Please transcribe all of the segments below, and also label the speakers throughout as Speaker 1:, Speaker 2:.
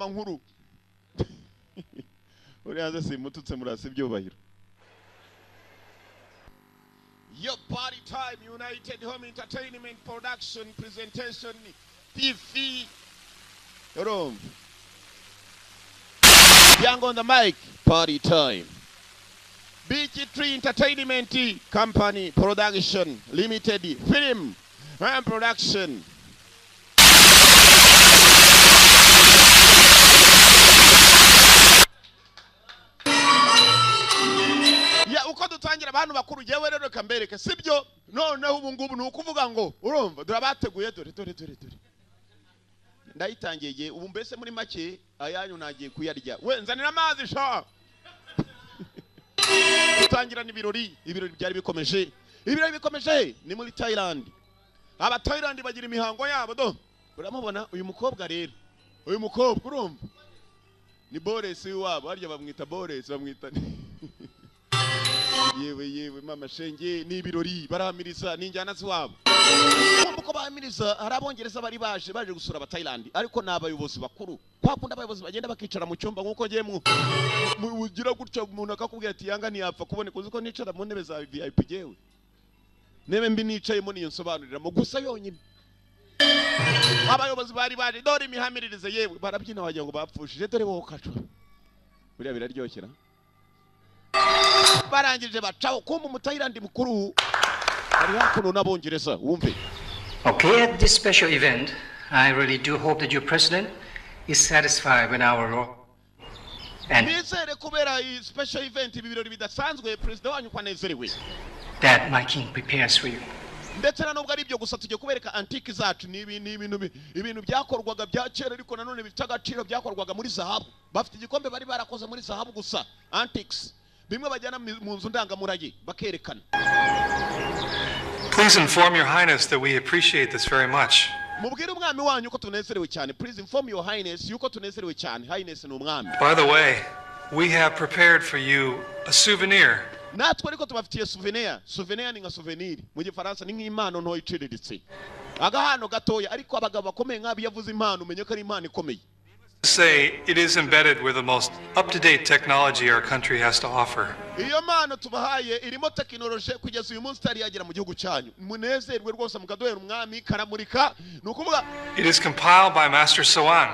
Speaker 1: inama nkuru uri hanze simututse murasi byubahiro. Your party time, United Home Entertainment Production Presentation TV. Yorom. Young on the mic, party time. BG3 Entertainment Company Production Limited Film and Production. Ya uko dutangira abantu bakuru jewe rero kambereke sibyo noneho ubu ngubu nukuvuga ngo urumva durabateguye dore ndayitangiye ubu mbese muri make ayanyu nagiye kuyarya we nzanira amazi sha dutangira ibirori byari bikomeje ni muri Thailand. Aba Thailand bagira imihango yabo do uramubona uyu mukobwa rero uyu mukobwa urumva ni Boris wabo harya bamwita Boris bamwita yewe mama shenge ni ibirori barahamiriza ninjyana ziwabo uko bahamiriza harabongereza bari baje gusura aba Thailand ariko nabayobozi bakuru kwakunda abayobozi bagenda bakicara mu cyumba nkuko ngiye mugira gutya umuntu akakubwira ati yanga ntiyapfa kuboneka uziko nicara mu ntebe za VIP jewe nebe mbi nicayemo niyo nsobanurira mu gusa yonyine abayobozi bari baje dore imihamiririze yewe barabyina wagira ngo bapfushije dore wowe kacwa buriya biraryoshera barangije bacaho kumba mu Thailand mukuru ari hakuno nabongereza wumve.
Speaker 2: Okay, at this special event, I really do hope that your president is satisfied with our role. And
Speaker 1: nizere kubera iyi special event ibirori bidasanzwe president wanyu kwanezerewe.
Speaker 2: That my king prepares for you.
Speaker 1: Ndetse na nubwo ari byo gusa tujye kubereka antique zacu ni ibintu byakorwaga bya kera ariko nanone bifite agaciro byakorwaga muri zahabu. Bafite igikombe bari barakoze muri zahabu gusa antiques. Bimwe bajyana mu nzu ndangamurage bakerekana.
Speaker 3: Please inform your highness that we appreciate this very much.
Speaker 1: Mubwire umwami wanyu ko tunezerewe cyane. Please inform your highness yuko tunezerewe cyane. Highness ni umwami.
Speaker 3: By the way, we have prepared for you a souvenir.
Speaker 1: Natwe ariko tubafitiye souvenir. Souvenir ni nka souvenir. Mu gifaransa ni nk'impano nto iciriritse. Agahano gatoya ariko abagabo bakomeye nkabi yavuze impano umenye ko ari impano ikomeye.
Speaker 3: Say it is embedded with the most up-to-date technology our country has to offer.
Speaker 1: Iyo mano tubahaye irimo technology kugeza uyu munsi tari yagera mu gihugu cyanyu. Munezerwe rwose mukadohera umwami karamurika nukuvuga.
Speaker 3: It is compiled by Master Sowan.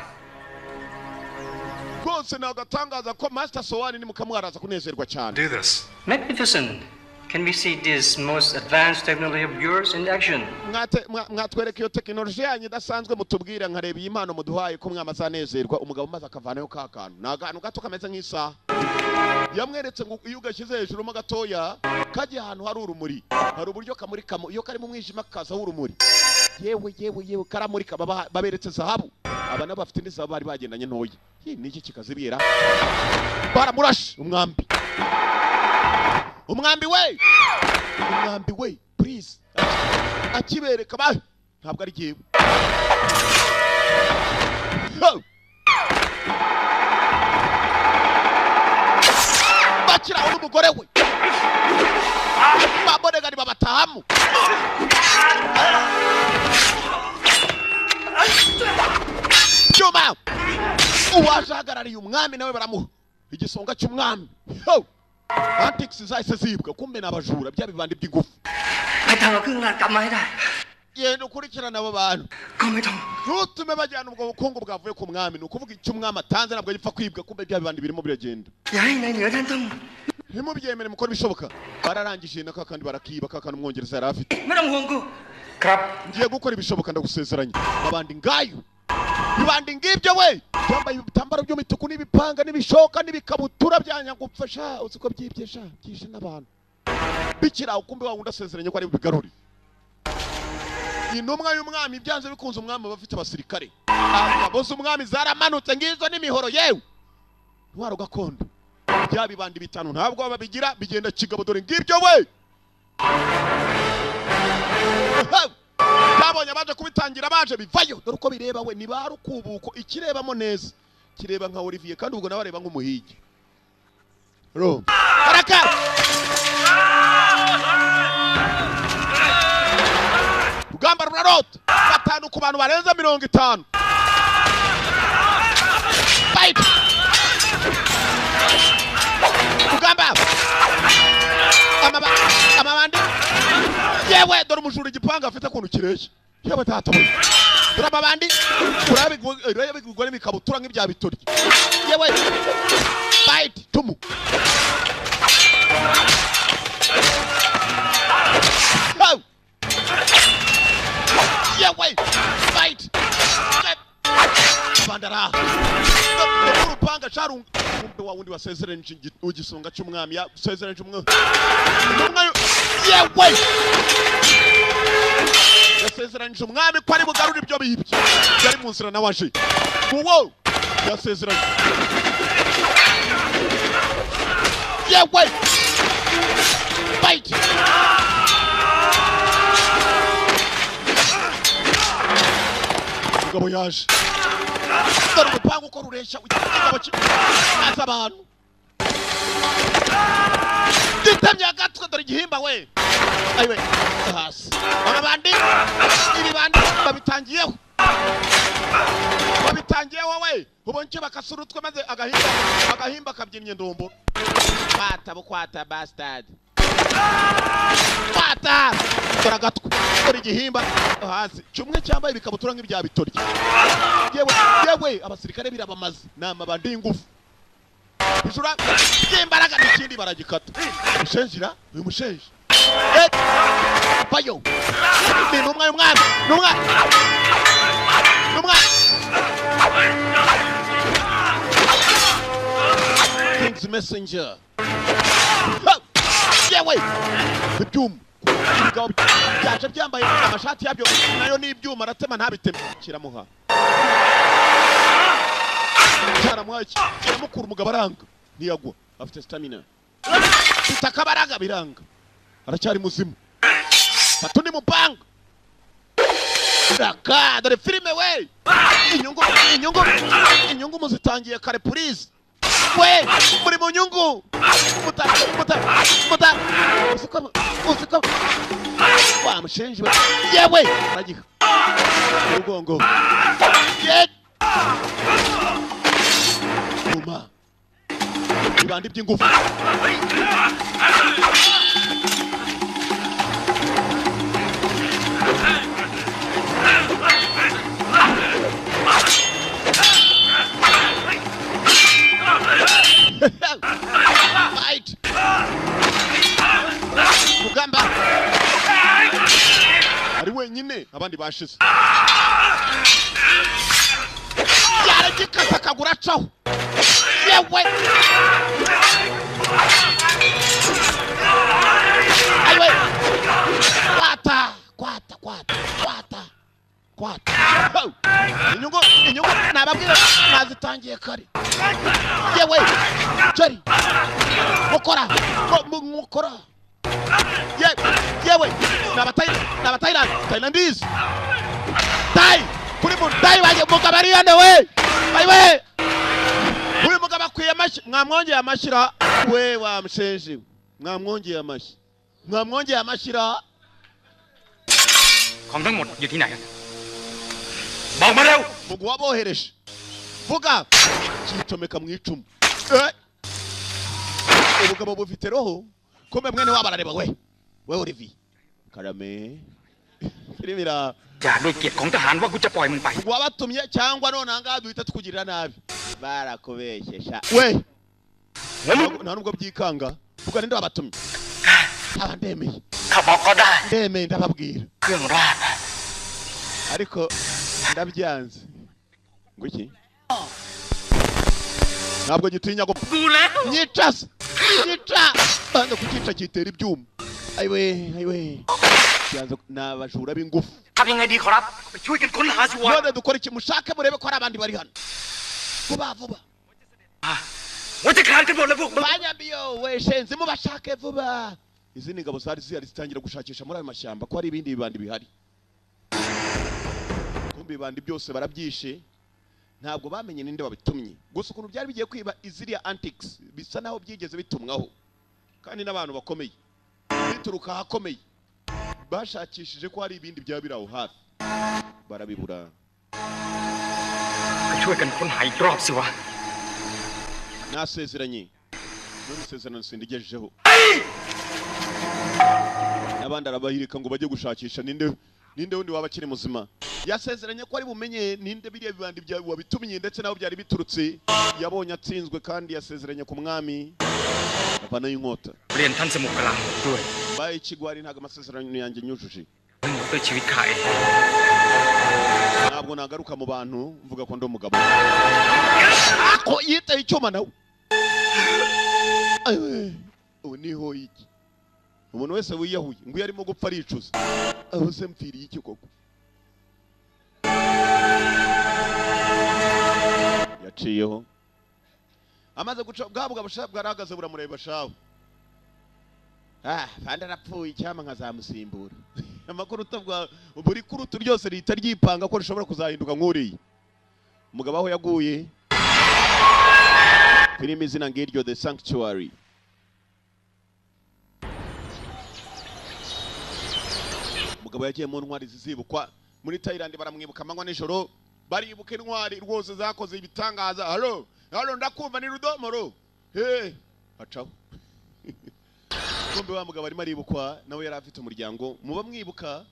Speaker 1: Rwose nagatangaza ko Master Sowan ni mukamwaraza kunezerwa cyane.
Speaker 3: Do this.
Speaker 2: Magnificent. Can we see this most advanced technology of yours in action?
Speaker 1: Mwatwereka iyo technology yanyu idasanzwe mutubwira nkareba iyi mpano muduhaye ko mwamazanezerwa umugabo maze akavanayo kakantu nagantu gato kameze nk'isa yamweretse ngo iyo ugashyize hejuru mo gatoya kaje ahantu hari urumuri hari uburyo kamurika iyo kari mu mwijima kaza urumuri yewe karamurika baberetse zahabu aba nabafite indi zahabu bari bagendanye ntoyi niki kikazibira baramurashe umwambi we please akibereka ba ntabwo ari giye bakira umugore we babonega ni babatahamu cyuma uwajagarariye umwami nawe baramuha igisonga cy'umwami antiques zahise zibwa kumbe nabajura bya bibandi by'ingufu yenda ukurikirana abo bantu ntutume bajyana ubwo bukungu bwavuye ku mwami nukuvuga icyo umwami atanze nabwo gipfa kwibwa kumbe bya bibandi birimo biragenda ntimubyemere mukora ibishoboka bararangije naka kandi barakiba kakandi umwongereza yari afite ngiye gukora ibishoboka ndagusezeranya abandi ngayo bibandi ngibyo we byambaye ibitambaro by'imituku n'ibipanga n'ibishoka n'ibikabutura byanyagupfasha uziko byibyesha byishe n'abantu bikira ukumbe wa wundi asezeranye ko ari bigaruri intumwa y'umwami byanze bikunze umwami bafite abasirikare ababoze umwami zaramanutse ngizo n'imihoro yewe ntwaro gakondo bya bibandi bitanu ntabwo babigira bigenda kigabo dore ngibyo we babonye baje kubitangira baje bivayo dore uko bireba we ni barukubuko ikirebamo neza kireba nka Olivier kandi ubwo nabareba nk'umuhigi ro baraka rugamba rurarota batanu ku bantu barenza 50 yewe dore umujura igipanga afite kuntu kireshya yewe tata we uraba bandi urabigugwa n'imikabutura nk'ibya bitoryi yewe bite tumu yewe bite bandara urupanga charunga umbe wa wundi wasezerenje ugisonga cy'umwami ya sezerenje umwe yewe yasezerenje umwami ko ari bugarura ibyo bibye yari mu nzira nawaje uwo yasezerenje yewe bite umugabo yaje dore urupanga uko rureshya igitabo kimaze abantu gitamye agatwe dore igihimba we ayiwe hasi abandi ibi bandi babitangiyeho we ubonye bakasurutwe maze agahimba kabyinnye ndombo kwata bastard kwata dore agatwe dore igihimba hasi cyumwe cyambaye bikabutura nk'ibya bitoryi yewe abasirikare birabamaze nama bandi ingufu bijura y'imbaraga n'ikindi baragikata mushenjira uyu mushenji payo ni numwa King's messenger yewe ibyuma byaje byambaye amashati yabyo nayo ni ibyuma aratema ntabiteme kiramuha cyaramwaki kiramukura umugabo aranga ntiyagwa afite stamina bitakabaraga biranga aracyari muzima batuni mupanga raka dore filime we inyungu muzitangiye kare please we muri mu nyungu muta usiko wa mushenji we yewe aragiha ugongo ye uma ibandi by'ingufu fight mugamba ari wenyine abandi bashize yaragikata kagura caho yewe aiwe kwata inyungu nababwira nazitangiye kare yewe jari mukora yewe Thailandese Thai kuri mu Thai baje mugabo ari yande we aiwe uyu mugabo akwiye amashi mwamwongeye amashira we wa mshenji mwamwongeye amashira
Speaker 4: Cònทั้งหมดอยู่ที่ไหนบอกมาเร็ว
Speaker 1: mugwa bohereje vuga kitomeka mu icumu ubugabo bufite roho kome mwene wabarareba we Olivier Karame filmira
Speaker 4: อย่าด้วยเกียรติของทหารว่ากูจะปล่อยมึงไป
Speaker 1: wabatumye cyangwa none anga duhita tukugirira nabi barakubeshesha we nta nubwo byikanga vuga ninde wabatumye abandemeye
Speaker 4: ถ้าบอกก็ได้
Speaker 1: ndemeye ndababwira
Speaker 4: เครื่องราช
Speaker 1: ariko ndabyanze nguki ntabwo gitinya go
Speaker 4: กูแล้ว
Speaker 1: nyica banga kukica kitera ibyuma aiwe byanze nabajura b'ingufu
Speaker 4: ทำยังไงดีขอรับไปช่วยกันค้นหาสิวะ
Speaker 1: none dukora iki mushake murebe ko ari abandi bari hano vuba
Speaker 4: ว่าจะคลานกันหมดแล้วพวกมึง
Speaker 1: banyambiyo we shenzi mubashake vuba izindi ngabo zari zitangira gushakisha muri ayo mashyamba ko hari ibindi bibandi bihari kumbi bibandi byose barabyishe ntabwo bamenye ninde wabitumye gusa ukuntu byari bigiye kwiba iziriya antics bisa naho byigeze bitumwaho kandi n'abantu bakomeye bituruka hakomeye bashakishije ko hari ibindi byaba biraho hafi barabibura
Speaker 4: ไปช่วยกันค้นหาอีกรอบสิวะ
Speaker 1: nasezeranye none isezerano sindigejejeho abandi arabahirika ngo bajye gushakisha ninde wundi waba akiri muzima. Yasezeranye ko ari bumenye ninde biriya bibandi bya wabitumye ndetse naho byari biturutse. Yabonye atsinzwe kandi yasezeranye ku mwami avana y'inkota.
Speaker 4: เรียนท่านสมุกกลางด้วย
Speaker 1: Baye ikigwari ntago amasezerano yanjye nyujuje.
Speaker 4: ด้วยชีวิตข้าเอง
Speaker 1: Ntabwo nagaruka mu bantu mvuga ko ndo umugabo. Ako yita icyuma nawe. Niho iki. Umuntu wese wiyahuye ngo yarimo gupfa aricuza. Aho se mpfiriye iki koko? Yaciyeho. Amaze guca bwabwa bwarahagaze buramureba shaho. Fanda arapfuye icyama nkazamusimbura. Amakuru utabwa buri kurutu ryose rita ryipanga ko rishobora kuzahinduka nk'uriye. Umugabo aho yaguye. Filimi izina ngiryo The Sanctuary. Umugabo yagiye mu ntwari zizibukwa muri Thailand baramwibuka amanywa n'ijoro baribuka intwari rwose zakoze ibitangaza. Halo ndakumva ni Rudomoro. Acaho. Kumbe wa mugabo arimo aribukwa nawe yari afite umuryango muba mwibuka.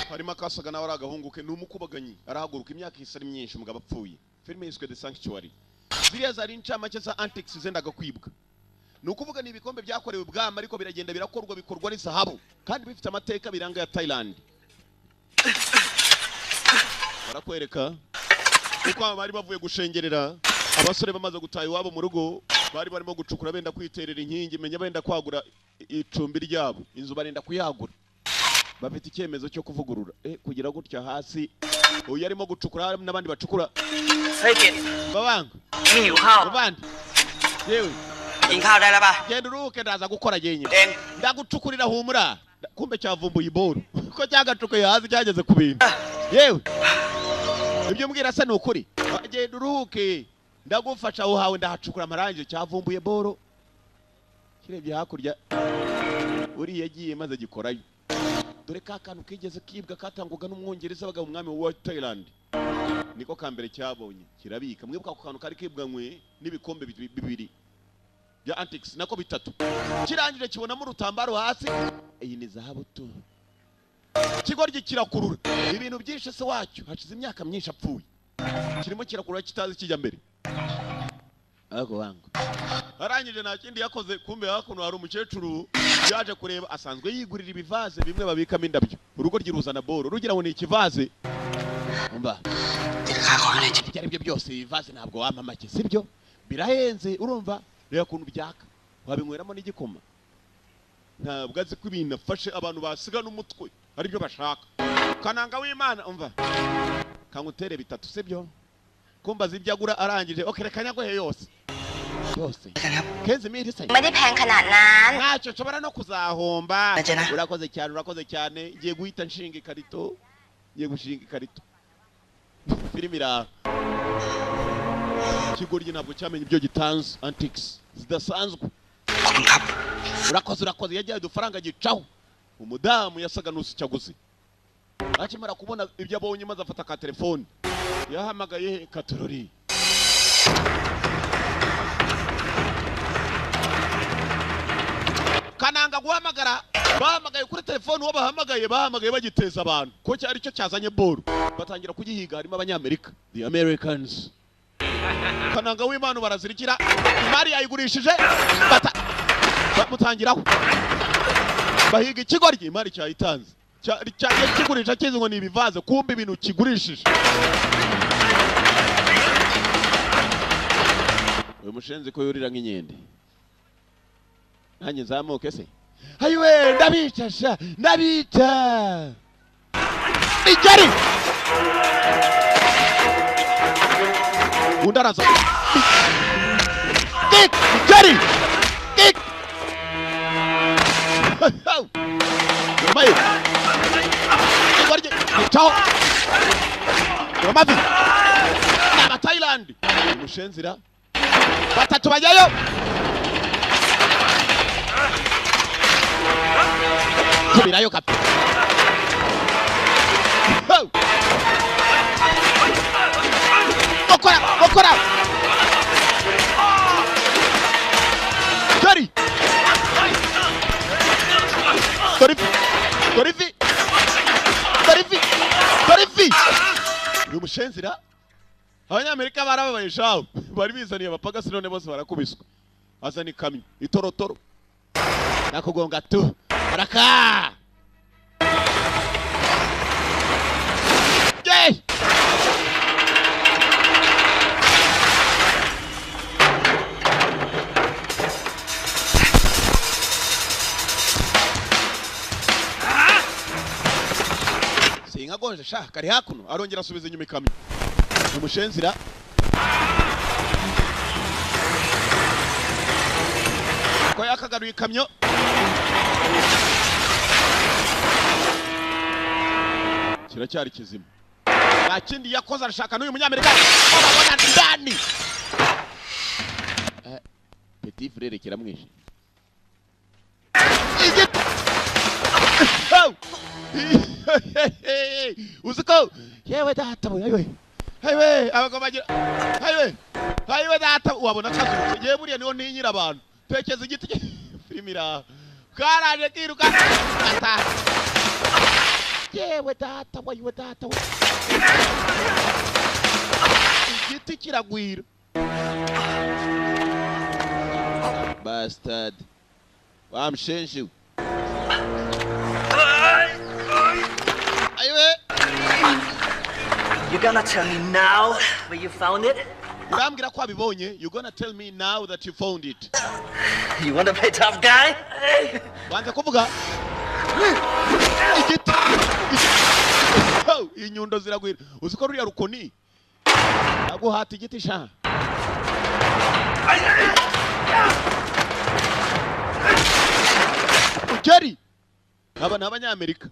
Speaker 1: Harimo akasaga nawe aragahunguke n'umukubaganyi arahaguruka imyaka isari myinshi umugabo apfuye. Filime yiswe The Sanctuary. Ziriya zari incamake za antics zendaga kwibwa. Nukuvuga ni ibikombe byakorewe ubwama ariko biragenda bikorwa ni zahabu kandi bifite amateka biranga ya Thailand. Barakwereka uko bari bavuye gushengerera abasore bamaze gutaha iwabo mu rugo bari barimo gucukura benda kwiterera inkingi menya benda kwagura icumbi ryabo inzu barenda kuyagura bafite icyemezo cyo kuvugurura kugira gutya hasi uyu yarimo gucukura n'abandi bacukura babanga babandi yewe
Speaker 5: กินข้าวได้แล้วป่ะ
Speaker 1: genda uruhuke ndaza gukora genye ndagucukurira humura kumbe cyavumbuye iboro ko cyagacukuye hasi cyageze ku bintu yewe ibyo mbwira se nukuri genda uruhuke ndagufasha aho hawe ndahacukura amarangi cyavumbuye boro kirebye hakurya uri yagiye maze gikorayo dore ka kantu kigeze kibwa katangwaga n'umwongereza baga umwami wa Thailand niko kambere cyabonye kirabika mwibuka ko kantu kari kibwanywe n'ibikombe bibiri ya antics nako bitatu kirangije kibona mu rutambaro hasi iyi ni zahabu tu kigorye kirakurura ibintu byinshi se wacyo hashize imyaka myinshi apfuye kirimo kirakurura kitazi kijya mbere ako wangu arangije nta kindi yakoze kumbe hakuno hari umukecuru yaje kureba asanzwe yigurira ibivaze bimwe babikamo indabyo urugo ryiruzana boro rugira ngo ni ikivaze umba cyari byo byose ibivaze ntabwo wamamake sibyo birahenze urumva rero kuntu byaka wabinyweramo n'igikoma ntabwo azi ko ibintu afashe abantu basiga n'umutwe ari byo bashaka kananga w'Imana umva kangutere bitatu sibyo kumbaza ibyo agura arangije okerekanya ko yose kenzi miri se
Speaker 5: ไม่ได้แพงขนาดนั้น
Speaker 1: ntacyo nshobora no kuzahomba urakoze cyane ngiye guhita nshinga ikarito ngiye gushinga ikarito filimi ira kigorye ntabwo cyamenye ibyo gitanze antics zidasanzwe urakoze yagiye udufaranga gicaho umudamu yasaga n'usicyaguze akimara kubona ibyo abonye maze afata ka telefone yahamagaye Katorori kananga guhamagara bahamagaye kuri telefone uwo bahamagaye bagiteza abantu ko cyari cyo cyazanye boro batangira kugihiga harimo abanyamerika the Americans kananga w'Imana barazirikira imari yayigurishije bamutangiraho bahiga ikigoryi imari cyayitanze cyari kigurisha kizi ngo ni ibivaze kumbe ibintu kigurishije uyu mushenzi ko yurira nk'inyende nanjye nzamuke se ayiwe ndabicasha ndabita igari undaraza igari Mai. Igorye ciao. Romavi. Na Thailand. Mushenzira. Batatu bajyayo. Tubirayo kapi. Okora. Gari. uyu mushenzira abanyamerika barababaye shaho bari bizaniye abapagasi none bose barakubiswe azana ikamyo itorotoro nakugonga tu baraka yey singa gonje sha kari hakuno arongera asubiza inyuma ikamyo umushenzira ko yakagaruye ikamyo kiracyari kizima nta kindi yakoze arashaka n'uyu munyamerika babona ndani petit frere kiramwishe uziko yewe data boy Highway abagobagira highway data wabona kazutse ye buriya niho ninyira abantu tekeza igiti filmira karaje kiruka ata yewe data igiti kiragwira bastard wamshenje
Speaker 6: You gonna tell me now where you found it?
Speaker 1: urambwira ko abibonye you gonna tell me now that you found it.
Speaker 6: You want to play tough guy?
Speaker 1: wanze kuvuga igiti inyundo ziragwira uziko ruriya rukoni naguhata igiti sha ugeri aba n'abanyamerika.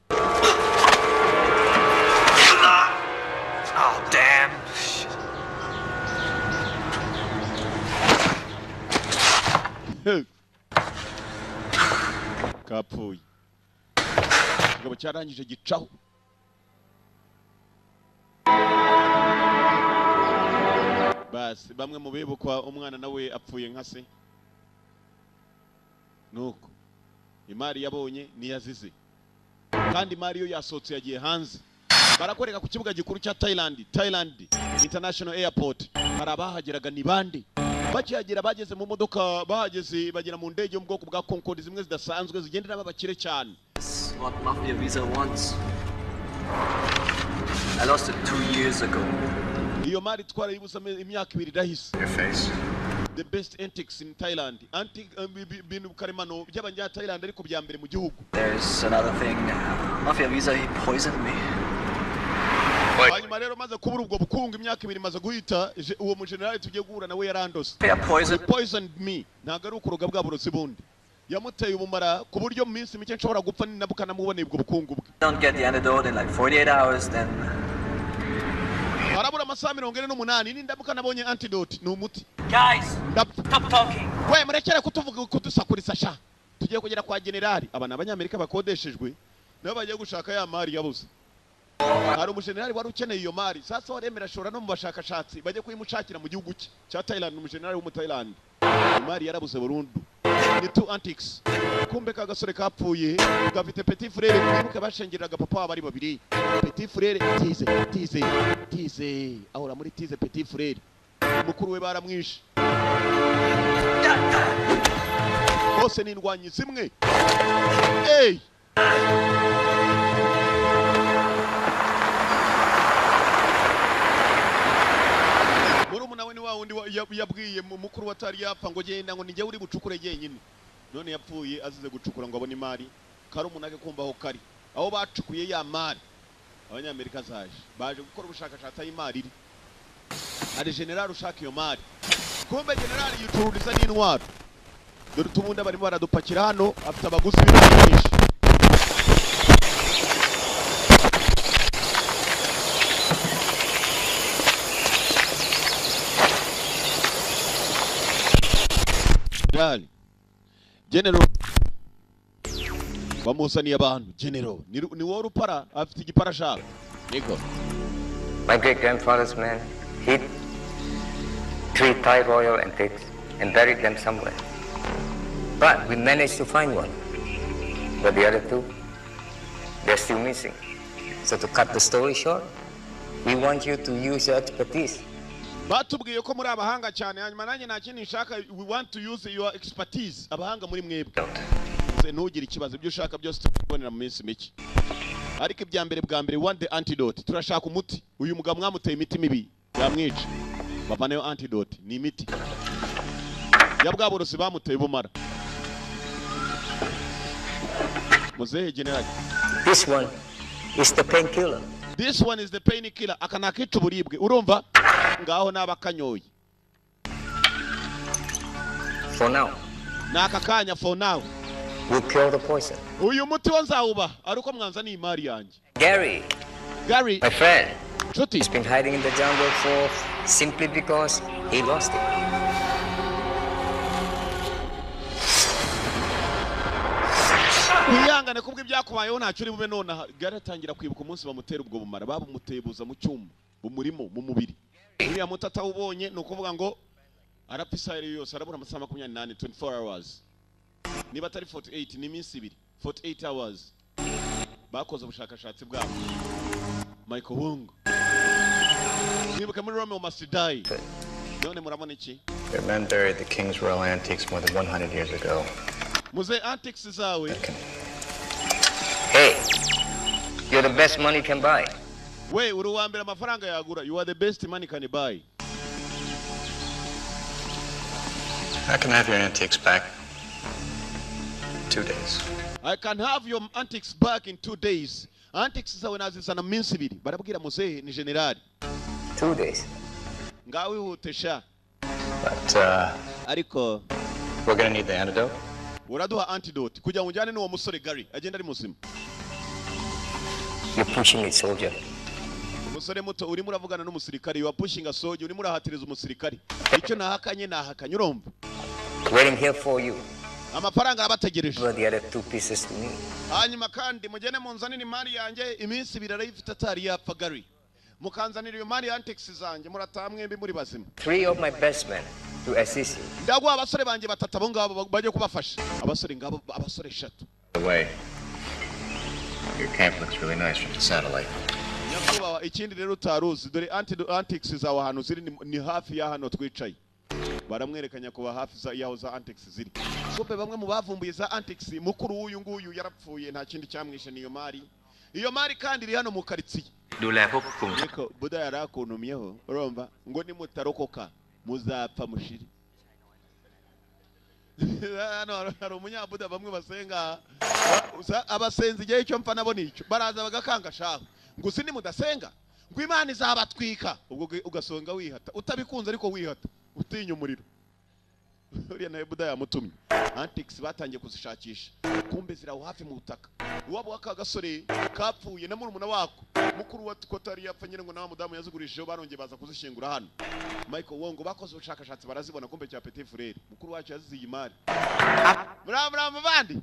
Speaker 6: Oh, damn.
Speaker 1: Kapfuye. Kigabo cyarangije gicaho. Basi bamwe mu bibukwa umwana nawe apfuye nka se. Nuko imari yabonye niyazize. Kandi imari yo yasotse yagiye hanze. Barakoreka ku kibuga gikuru cya Thailand International Airport. Harabahageraga ni bande. Bakihagera bageze mu modoka bahageze bagera mu ndege yo mu bwoko bwa Concorde zimwe zidasanzwe zigendera abakire cyane.
Speaker 6: What mafia visa wants. I lost it 2 years ago.
Speaker 1: Iyo mari twara yibusa imyaka 2 idahise.
Speaker 4: Your face.
Speaker 1: The best antiques in Thailand. Bintu karemano by'abanya Thailand ariko bya mbere mu gihugu.
Speaker 6: There's another thing. Mafia visa, he poisoned me.
Speaker 1: Hanyuma rero maze kubura ubwo bukungu imyaka 2 maze guhita uwo mu general tugiye guhura nawe yarandose. Poisoned me. Ntago ari ukuroga bwa burozi bundi. Yamuteye ubumara ku buryo mu minsi mike nshobora gupfa ninabuka namuboneye ubwo bukungu bwe.
Speaker 6: Don't get the antidote in like 48 hours then.
Speaker 1: Harabura amasaha 48 nindabuka nabonye antidote ni umuti.
Speaker 6: Guys, stop talking.
Speaker 1: We murekere kutuvuga kudusakurisa sha. Tugiye kugera kwa general abana abanyamerika bakodeshejwe nabo bagiye gushaka ya mari yabuze. Hari umujenerali wari ukeneye iyo mari sasa waremera shora no mu bashakashatsi bagiye kuyimushakira mu gihugu cya Thailand umujenerali wo mu Thailand. Imari yarabuze burundu. Ni two antiques. Kumbe kagasore kapfuye gafite petit frère kwibuka bashengeraga papa wabari babiri. Petit frère tize ahora muri tize petit frère. Mukuru we baramwishe. Bose ni indwanyi zimwe. Hey! Murumuna we ni wa wundi yabwiye mukuru watari yapfa ngo genda ngo nijye uri bucukure yenyine. None yapfuye azize gucukura ngo abone imari. Karumunage kumva aho kari. Aho bacukuye ya mari. Abanyamerika zaje. Baje gukora ubushakashatsi y'imari iri. Ari general ushaka iyo mari. Kumbe general yicururiza n'intwaro. Dore tumunda barimo baradupakira hano afite abaguzi b'ibintu. General bamusaniye abantu general ni wowe rupara afite igipara shaka niko.
Speaker 7: My great grandfather's men hid 3 Thai royal antiques and buried them somewhere. But we managed to find one. But the other 2, they're still missing. So to cut the story short, We want you to use your expertise.
Speaker 1: batubwiye ko muri abahanga cyane hanyuma nanjye nta kindi nshaka. We want to use your expertise. Abahanga muri mwebwe ntugire ikibazo ibyo ushaka byose tubonera mu minsi mike. Ariko ibya mbere bwa mbere want the antidote. Turashaka umuti. Uyu mugabo mwamuteye imiti mibi yamwica. Bavanayo antidote ni imiti ya bwa burozi bamuteye bumara. Muzehe general,
Speaker 7: This one is the painkiller.
Speaker 1: this one is the painkiller. Akana kica uburibwe urumva ngaho nabakanyoye
Speaker 7: For now,
Speaker 1: naka kanya. For now
Speaker 7: we'll cure the poison.
Speaker 1: uyu muti wo nzawuba ariko mwanza ni imari yanjye.
Speaker 7: Gary, my friend,
Speaker 1: nshuti
Speaker 7: he's been hiding in the jungle for simply because he lost it.
Speaker 1: wihangane kubwo ibyakubayeho ntacyo uri bube nonaha. Gary atangira kwibuka umunsi bamutera ubwo bumara babumuteye buza mu cyumba bumurimo mu mubiri. Uriya muti atawubonye ni ukuvuga ngo arapfa isaha yose arabura amasaha 28 24 hours. Niba atari 48 ni iminsi ibiri 48 hours. Bakoze ubushakashatsi bwabo. Michael Wong nibuka muri Romeo Must Die. None murabona iki?
Speaker 8: Their men buried the king's royal antiques more than 100 years ago.
Speaker 1: Muze antiques zawe.
Speaker 7: Hey, you're the best money can buy.
Speaker 1: We uri wa mbere amafaranga yagura. You are the best money can buy.
Speaker 8: I can have your antiques back in 2 days.
Speaker 1: I can have your antiques back in 2 days. Antiques zawe nazizana minsi ibiri. Barabwira muzehe ni general.
Speaker 7: 2 days.
Speaker 1: Ngawe hutesha.
Speaker 8: But
Speaker 1: Ariko
Speaker 8: we're gonna need the antidote.
Speaker 1: uraduha antidote kugira ngo njyane n'uwo musore Gary agenda ari muzima.
Speaker 7: You're pushing it, soldier.
Speaker 1: Umusore muto urimo uravugana n'umusirikari. You are pushing a soldier. Urimo urahatiriza umusirikari. Icyo nahakanye urumva.
Speaker 7: Waiting here for you.
Speaker 1: Amafaranga arabategereje.
Speaker 7: But the other 2 pieces to me.
Speaker 1: Hanyuma kandi mugene munzanira imari yanjye iminsi ibiri arayifite atari yapfa Gary. Mukanzanira iyo mari antiques zanjye murataha mwembi muri bazima.
Speaker 7: 3 of my best men to assist you.
Speaker 1: Ndagwa abasore banjye batatu abo ngabo baje kubafasha. Abasore ngabo abasore 3.
Speaker 8: By the way, your camp looks really nice from the satellite.
Speaker 1: Nyakuba ikindi rero utaruzi dore antiques zawe ahantu ziri ni hafi ya hano twicaye. Baramwerekanya kuba hafi yaho za antiques ziri. Kumbe bamwe mu bavumbuye za antiques mukuru w'uyu nguyu yarapfuye nta kindi cyamwishe niyo mari. Iyo mari kandi iri hano mu karitsiye. Niko Buda yarakunumyeho urumva ngo ni mutarokoka muzapfa mushiri. Hano hari umunyabuda bamwe basenga abasenzi igihe cyo mpfa nabo nicyo baraza bagakanga shaho ngo sini mudasenga ngo Imana izabatwika ubwo ugasonga wihata utabikunze ariko wihata utinya umuriro. Uriya nawe Buda yamutumye. Antiques batangiye kuzishakisha kumbe ziraho hafi mu butaka. Wabo waka gasore kapfuye na murumuna wako mukuru wa Kotari yapfa nyine ngo nawe mudamu yazigurishijeho barongeye baza kuzishingura hano. Michael Wong bakoze ubushakashatsi barazibona kumbe cya Petit Frere mukuru wacu yaziziye imari. Muramba bandi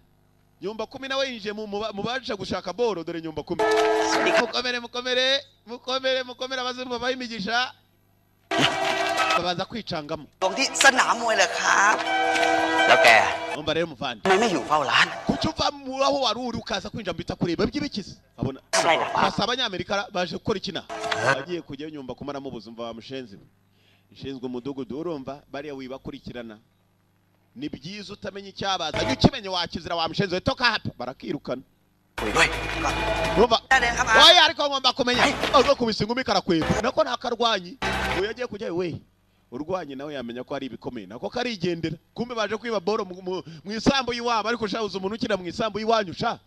Speaker 1: nyumba 10 nawe yinjiye mu baje gushaka boro dore nyumba 10. Mukomere abazungu bahimigisha. Babanza kwicangamo.
Speaker 5: 講啲新眼妹啦嚇。
Speaker 1: Umva rero muvandi.
Speaker 5: 你咩搖浮蘭？
Speaker 1: Kucyuva mu aho wari uri ukaza kwinjira mbita kureba by'ibikiza. Abona. Asa abanyamerika baje gukora ikina. Bagiye kujya nyumba kumaramo ubuzumva wa mushenzi. Ishinzwe umudugudu urumva bariya wibakurikirana. Ni byiza utamenya icyabaza. Ukimenye wakizira wa mushenzi we toka hapa barakirukana. Urumva. Oya ariko ngomba kumenya. Ubwo kubisingumi karakweba. Nako nakarwanyi. Uyu yagiye kujya we. Urwanye nawe yamenya ko ari ibikomeye nako karigendera. Kumbe baje kwiba boro mu isambu yiwabo ariko shabuza umuntu ukira mu isambu yiwanyu sha.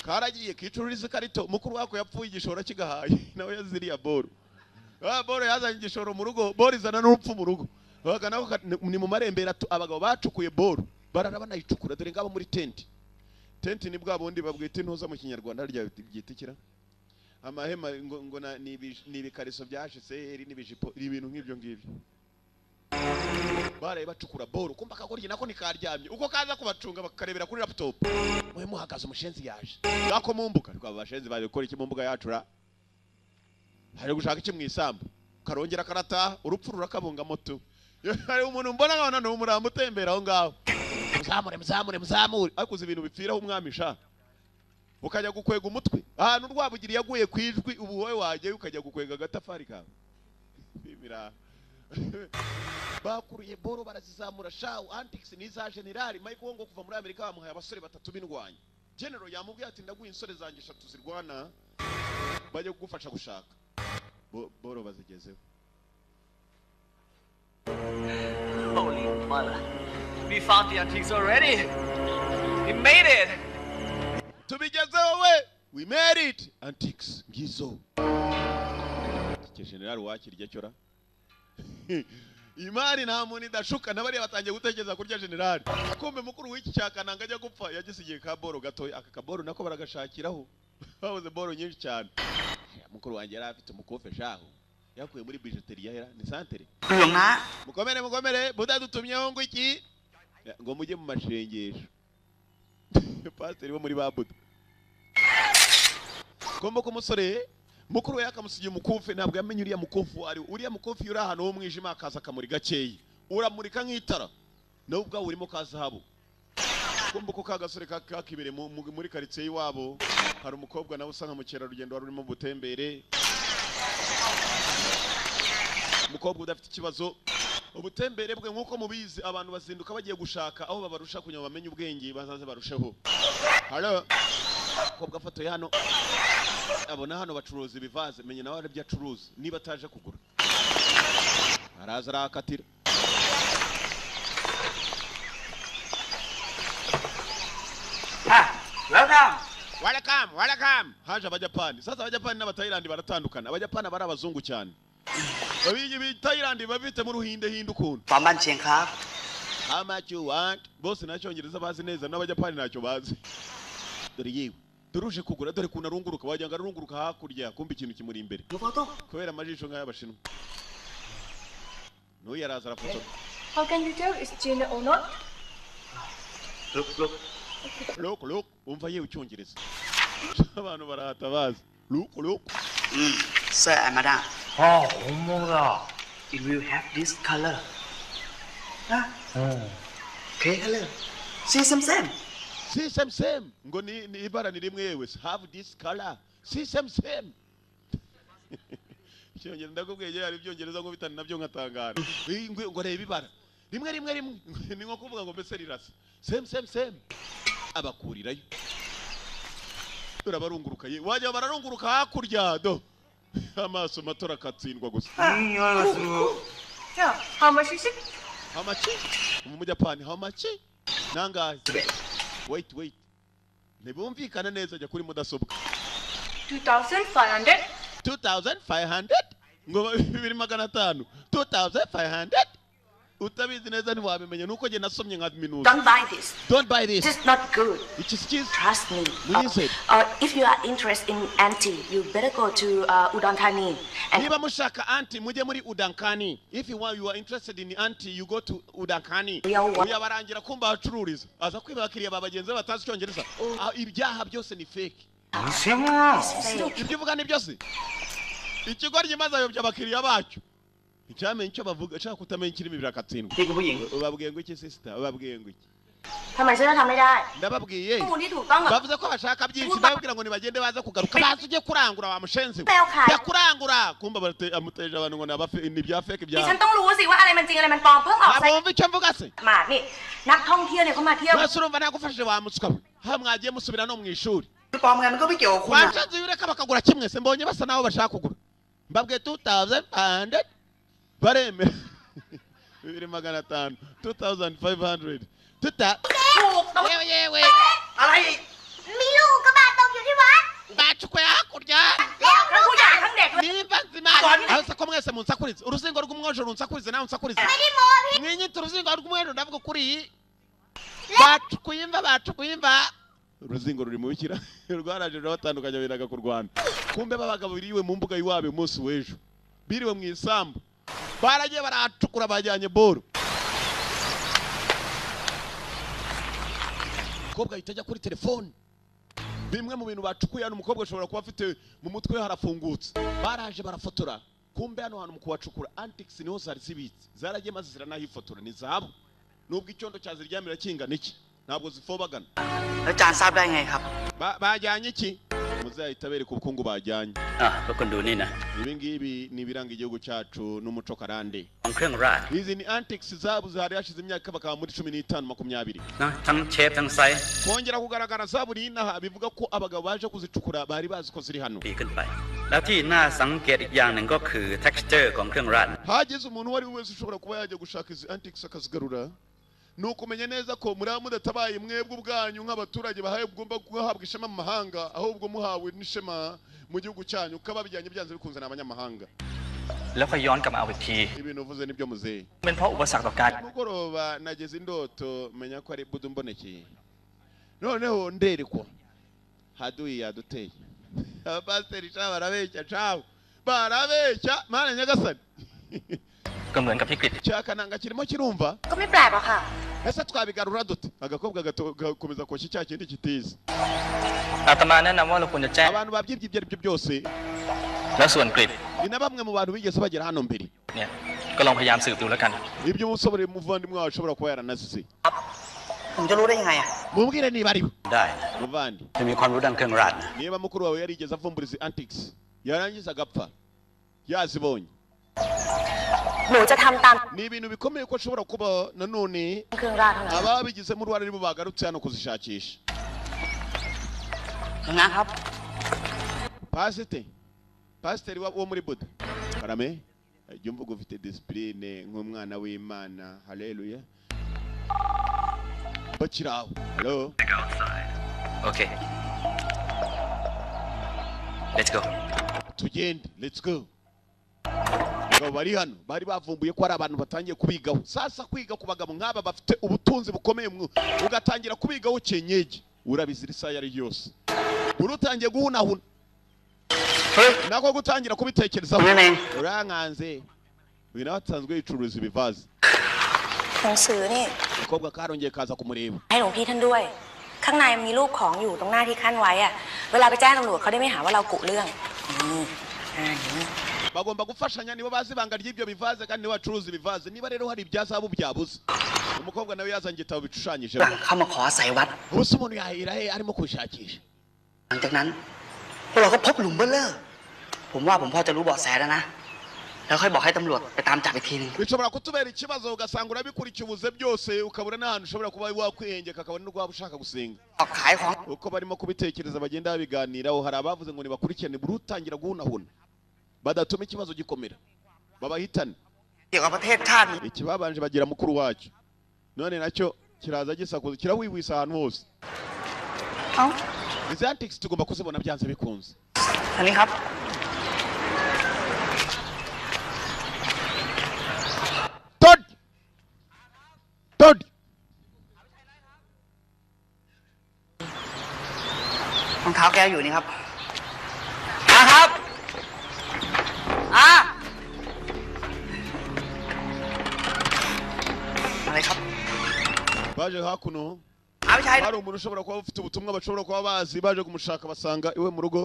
Speaker 1: Karagiye kicururiza karito mukuru wako yapfuye igishoro kigahaye nawe yaziriya boro. Boro yazanye igishoro mu rugo boro izana n'urupfu mu rugo. Baga nako ni mu marembera abagabo bacukuye boro bararaba nayicukura dore ngabo muri tent. Tent ni bwa bundi babwita intuza mu kinyarwanda rya byitikira. Amahema ngo ni ibikariso byashise n'ibijipo ibintu nk'ibyo ngibyo. Bare bacukura boro kumba kagorye nako nikaryamye uko kaza kubacunga bakarebera kuri laptop. Mwe muhagaze umushenzi yaje. Ngako mumbuka rwa bashenzi baje gukora iki mumbuga yacura. Hari gushaka iki mu isambu. Karongera karata urupfu rurakabunga moto. Hari umuntu mbona nkabona no umurambo utembera aho ngaho. Muzamure. Akuze ibintu bipfiraho umwami sha. ukajya gukwega umutwe ahantu Rwabugiri yaguye kwijwi ubu wowe wajye ukajya gukwega agatafari kawe bimira bakuruye boro barazizamura shawu Antix niza general Mike Wongo kuva muri Amerika bamuhaye abasore batatu bindwanya general yamubwiye ati ndaguye insore zanjye 3 zirwana bajye kugufasha gushaka boro bazigezeho.
Speaker 6: Holy mother. We found the antiques already. We made it.
Speaker 1: Tubigezeho we. We made it. Antiques ngizo. Ke general wakirya cyora. Imari nta muntu idashuka nabari batangiye gutekereza kurya general. Kumbe mukuru w'iki cyakananga ajya gupfa yagisigiye ka boro gatoya aka kaboro nako baragashakiraho. Babuze boro nyinshi cyane. Mukuru wanjye yari afite umukofe shaho. Yakuye muri bijouterie yahera ni santere. Mukomere buda dutumyeho ngo iki ngo mujye mu mashengesho. Pastor bo muri babuda. Kombo ko musore mukuru yakamusigiye umukofe ntabwo yamenye uriya mukofu ari uriya mukofi yuri ahantu ho mwijima akaza kamuri gakeyi. Uramurika nk'itara. Nawe ubwa urimo kazahabu. Kombo ko kagasore kakibere muri quartier iwabo hari umukobwa nawe usanga mu cyera rugendo wari urimo butembere. Umukobwa udafite ikibazo ubutembere bwe nkuko mubizi abantu bazinduka bagiye gushaka aho babarusha kunya bamenye ubwenge bazaze barusheho. Halo umukobwa afoto hano abona hano bacuruza ibivaze menye nawe aribyo acuruza niba ataje kugura araza arakatira. Welcome haje abajapani. Sasa abajapani n'abatayilandi baratandukana. Abajapani bari abazungu cyane. Babiji bitayilandi babite mu ruhinde hindu kuntu. How much you want? Bose nacyongereza bazi neza n'abajapani nacyo bazi. Dore yewe duruje kugura dore kuna runguruka wajyanga runguruka hakurya kumbi ikintu kimuri imbere. Kubera amajisho nk'ayabashinwa. No yaraza arafoto.
Speaker 9: How can you tell it's China or not?
Speaker 1: Look umva yewe ucyongereza. Abantu barahata bazi. Look.
Speaker 5: Sir and madam.
Speaker 6: Oh, homoda. It will have this color. Okay, color. See same.
Speaker 1: See same. Ngo ni ibara ni rimwe yewe. Have this color. See same. Cyongera ndakubwiye ari byongereza ngo bitani nabyo nkatangara. Ngo reba ibara. Rimwe ni nko kuvuga ngo mbese rirasa. Same. Abakurirayo. Turabarunguruka ye. Wajya bararunguruka hakurya do. Amaso matora katsindwa gusa.
Speaker 9: Yeah, how much is it?
Speaker 1: How much? Mu Japan how much? Nangahe? Wait. Nebumvikana neza jya kuri mudasobwa.
Speaker 9: 2,500.
Speaker 1: 2,500? Ngo 2,500. 2,500? Utabizi neza ntiwabimenya nuko je nasomye nka minuto.
Speaker 10: Don't buy this. This is not good.
Speaker 1: It is cheese.
Speaker 10: Trust me.
Speaker 9: If you are interested in auntie, you better go to Udon Thani.
Speaker 1: Niba mushaka auntie mujye muri Udon Thani. If you are interested in auntie, you go to Udon Thani. Uya barangira kumba acururiza. Aza kwiba bakiriya babagenze batazi cyongereza. Ibyaha byose ni fake. Ibyo uvuga ni byose. Ikigo rimaze ayobya abakiriya bacyo. Icyamenye icyo bavuga cyangwa kutamenya kirimo birakatsindwa. Ubabwiye ngo iki sister? Ubabwiye ngo iki? Ndababwiye. Bavuze ko bashaka byinshi ndababwira ngo nibagende baza kugaruka. Baza ujye kurangura wa mushenzi. Ya kurangura. Kumba amuteje abantu ngo nabafe ni bya fake bya.
Speaker 9: ฉันต้องรู้สิว่าอะไรมันจริงอะไรมันปลอมเพิ่งออก
Speaker 1: Abumva icyo mvuga se?
Speaker 9: มานี่นักท่องเที่ยวเนี่ยเขามาเที่ยว
Speaker 1: Basurumva nagufashije wa muswa. Ha mwagiye musubira no mu ishuri.
Speaker 5: ปลอมกันมันก็ไม่เกี่ยวกับคุณ
Speaker 1: Bashanze yureka bakagura kimwe se mbonye basa naho bashaka kugura. Mbabwiye 2,500 bareme 2,500 2,500 yewe
Speaker 5: อะไร
Speaker 9: มีลูกกระบะตกอยู่ที่วัด
Speaker 1: bacukwe hakurya
Speaker 9: แล้วผู้ใหญ่ทั้งเด็ก
Speaker 1: nimba nzima ahose ko mwese munsakurize uruzingo rw'umwojo runsakurize nawe unsakurize mwinyita uruzingo rw'umwojo ndavuga kuri bacukuyimva uruzingo ruri mu bikira rwaraje rwatandukanye biraga ku Rwanda kumbe babagabo biriwe mu mbuga yiwabe umunsi w'ejo biriwe mu isambu baragiye baracukura bajyanye boro umukobwa yitajya kuri telefone bimwe mu bintu bacukuye hano umukobwa ashobora kuba afite mu mutwe harafungutse baraje barafotora kumbe hano hantu mu kuwacukura Antix niho zari zibitse zaragiye maze ziranahifotora ni zahabu nubwo icyondo cyaziryamira kingana iki ntabwo zifobagana
Speaker 5: แล้วจานทราบได้ไงครับ
Speaker 1: bajyanye iki muzahita bereka ubukungu bajyanye
Speaker 11: ทุกคนดูนี่นะ
Speaker 1: ibi ngibi ni ibiranga igihugu cyacu n'umuco karande
Speaker 11: ของเครื่องราช
Speaker 1: izi ni antics zabuze hari hashize imyaka bakaba muri 15 20
Speaker 11: นะทั้งเชฟทั้งไซส์
Speaker 1: kongera kugaragara zaburi inaha bivuga ko abagabo baje kuzicukura bari bazi ko ziri hano
Speaker 11: ดีขึ้นไปแล้วที่น่าสังเกตอีกอย่างหนึ่งก็คือ texture ของเครื่องราช
Speaker 1: hageze umuntu wari wese ushobora kuba yajya gushaka izi antics akazigarura nukumenya neza ko muri mudatabaye mwebwe ubwanyu nk'abaturage bahaye ugomba guhabwa ishema mu mahanga ahubwo muhawe n'ishema mu gihugu cyanyu kababijyanye byanze bikunze n'abanyamahanga
Speaker 6: แล้วก็ย้อนกลับมาเอาอีกที
Speaker 1: ibintu uvuze nibyo muzehe
Speaker 6: เป็นเพราะอุปสรรคต่อการ
Speaker 1: mugoroba nageze indoto menya ko ari budu mbonekeye noneho nderekwa haduyi yaduteye abapasiteri cyangwa barabeshya cawe barabeshya mana nyagasani
Speaker 6: ก็เหมือนกับที่กฤษ
Speaker 1: cyakananga kirimo kirumva
Speaker 9: ก็ไม่แปลกหรอกค่ะ
Speaker 1: ese twabigarura dute agakobwa gakomeza koshya cya kindi kitiza
Speaker 6: อาตมาแนะนำว่าเราควรจะแจ้ง
Speaker 1: abantu babyibye ibyo aribyo byose
Speaker 6: แล้วส่วนกฤษ
Speaker 1: ni na bamwe mu bantu bigeze bagera hano mbere
Speaker 6: เนี่ยก็ลองพยายามสืบดูแล้วกัน
Speaker 1: ibyo umusobore muvandimwe wawe ushobora kuba yaranazize
Speaker 5: ผมจะรู้ได้ยังไงอ่ะ
Speaker 1: mubwire niba ari we
Speaker 11: ได้
Speaker 1: muvandi
Speaker 11: จะมีความรู้ด้านเครื่องราชนะ
Speaker 1: niba mukuru wawe yarigeze avumbura izi antics yarangiza agapfa yazibonye
Speaker 9: หนูจะทำตาม
Speaker 1: ni ibintu bikomeye ko ashobora kuba nanone
Speaker 9: เครื่องราชเท่านั้น
Speaker 1: ababigizemo uruhare nibo bagarutse hano kuzishakisha
Speaker 5: งานครับ
Speaker 1: pasiteri wo muri buda karame jya umvuga ufite disipurine nk'umwana w'imana haleluya bakiri aho halo
Speaker 6: okay let's go
Speaker 1: tugende let's go bari hano bari bavumbuye ko ari abantu batangiye kubigaho sasa kwiga ku bagabo nk'aba bafite ubutunzi bukomeye ugatangira kubigaho cyenyeje urabizira isaha yari yose urutangiye guhunahuna nako gutangira kubitekerezaho urankanze uyu nawe atanzwe yicuruza ibivazi
Speaker 9: หนังสือนี่
Speaker 1: umukobwa karongeye kaza kumureba
Speaker 9: ให้หลวงพี่ท่านด้วย ข้างในมีรูปของอยู่ตรงหน้าที่ขั้นไว้อะเวลาไปแจ้งตำรวจเขาได้ไม่หาว่าเรากุเรื่อง
Speaker 1: bagomba gufashanya nibo bazi ibanga ry'ibyo bivaze kandi nibo bacuruza ibivaze niba rero hari ibyazabu byabuze umukobwa nawe yazanye igitabo bicushanyijeho
Speaker 5: เข้ามาขออาศัยวัด
Speaker 1: ubuse umuntu yahira he arimo kubishakisha
Speaker 5: หลังจากนั้นพวกเราก็พบหลุมเบ้อเร่อผมว่าผมพอจะรู้เบาะแสแล้วนะแล้วค่อยบอกให้ตำรวจไปตามจับอีกทีนึง
Speaker 1: bishobora kutubera ikibazo ugasanga urabikurikiye ubuze byose ukabura n'ahantu ushobora kuba wakwihengeka akabona n'urwaba ushaka gusenga
Speaker 5: ขายของ
Speaker 1: uko barimo kubitekereza bagenda babiganiraho hari abavuze ngo nibakurikirane buri utangira guhunahuna badatuma ikibazo gikomera babahitane
Speaker 5: เกี่ยวกับประเทศชาติ
Speaker 1: ikibabanje bagira mukuru wacyo none nacyo kiraza gisakuza kirawiwisa ahantu hose izi antics tugomba kuzibona byanze bikunze
Speaker 5: อันนี้ครับ
Speaker 1: Todd
Speaker 5: รองเท้าแกอยู่นี่ครับครับอะไรครับ
Speaker 1: baje hakuno
Speaker 5: ไม่ใช่
Speaker 1: hari umuntu ushobora kuba ufite ubutumwa bashobora kuba bazi baje kumushaka basanga iwe mu rugo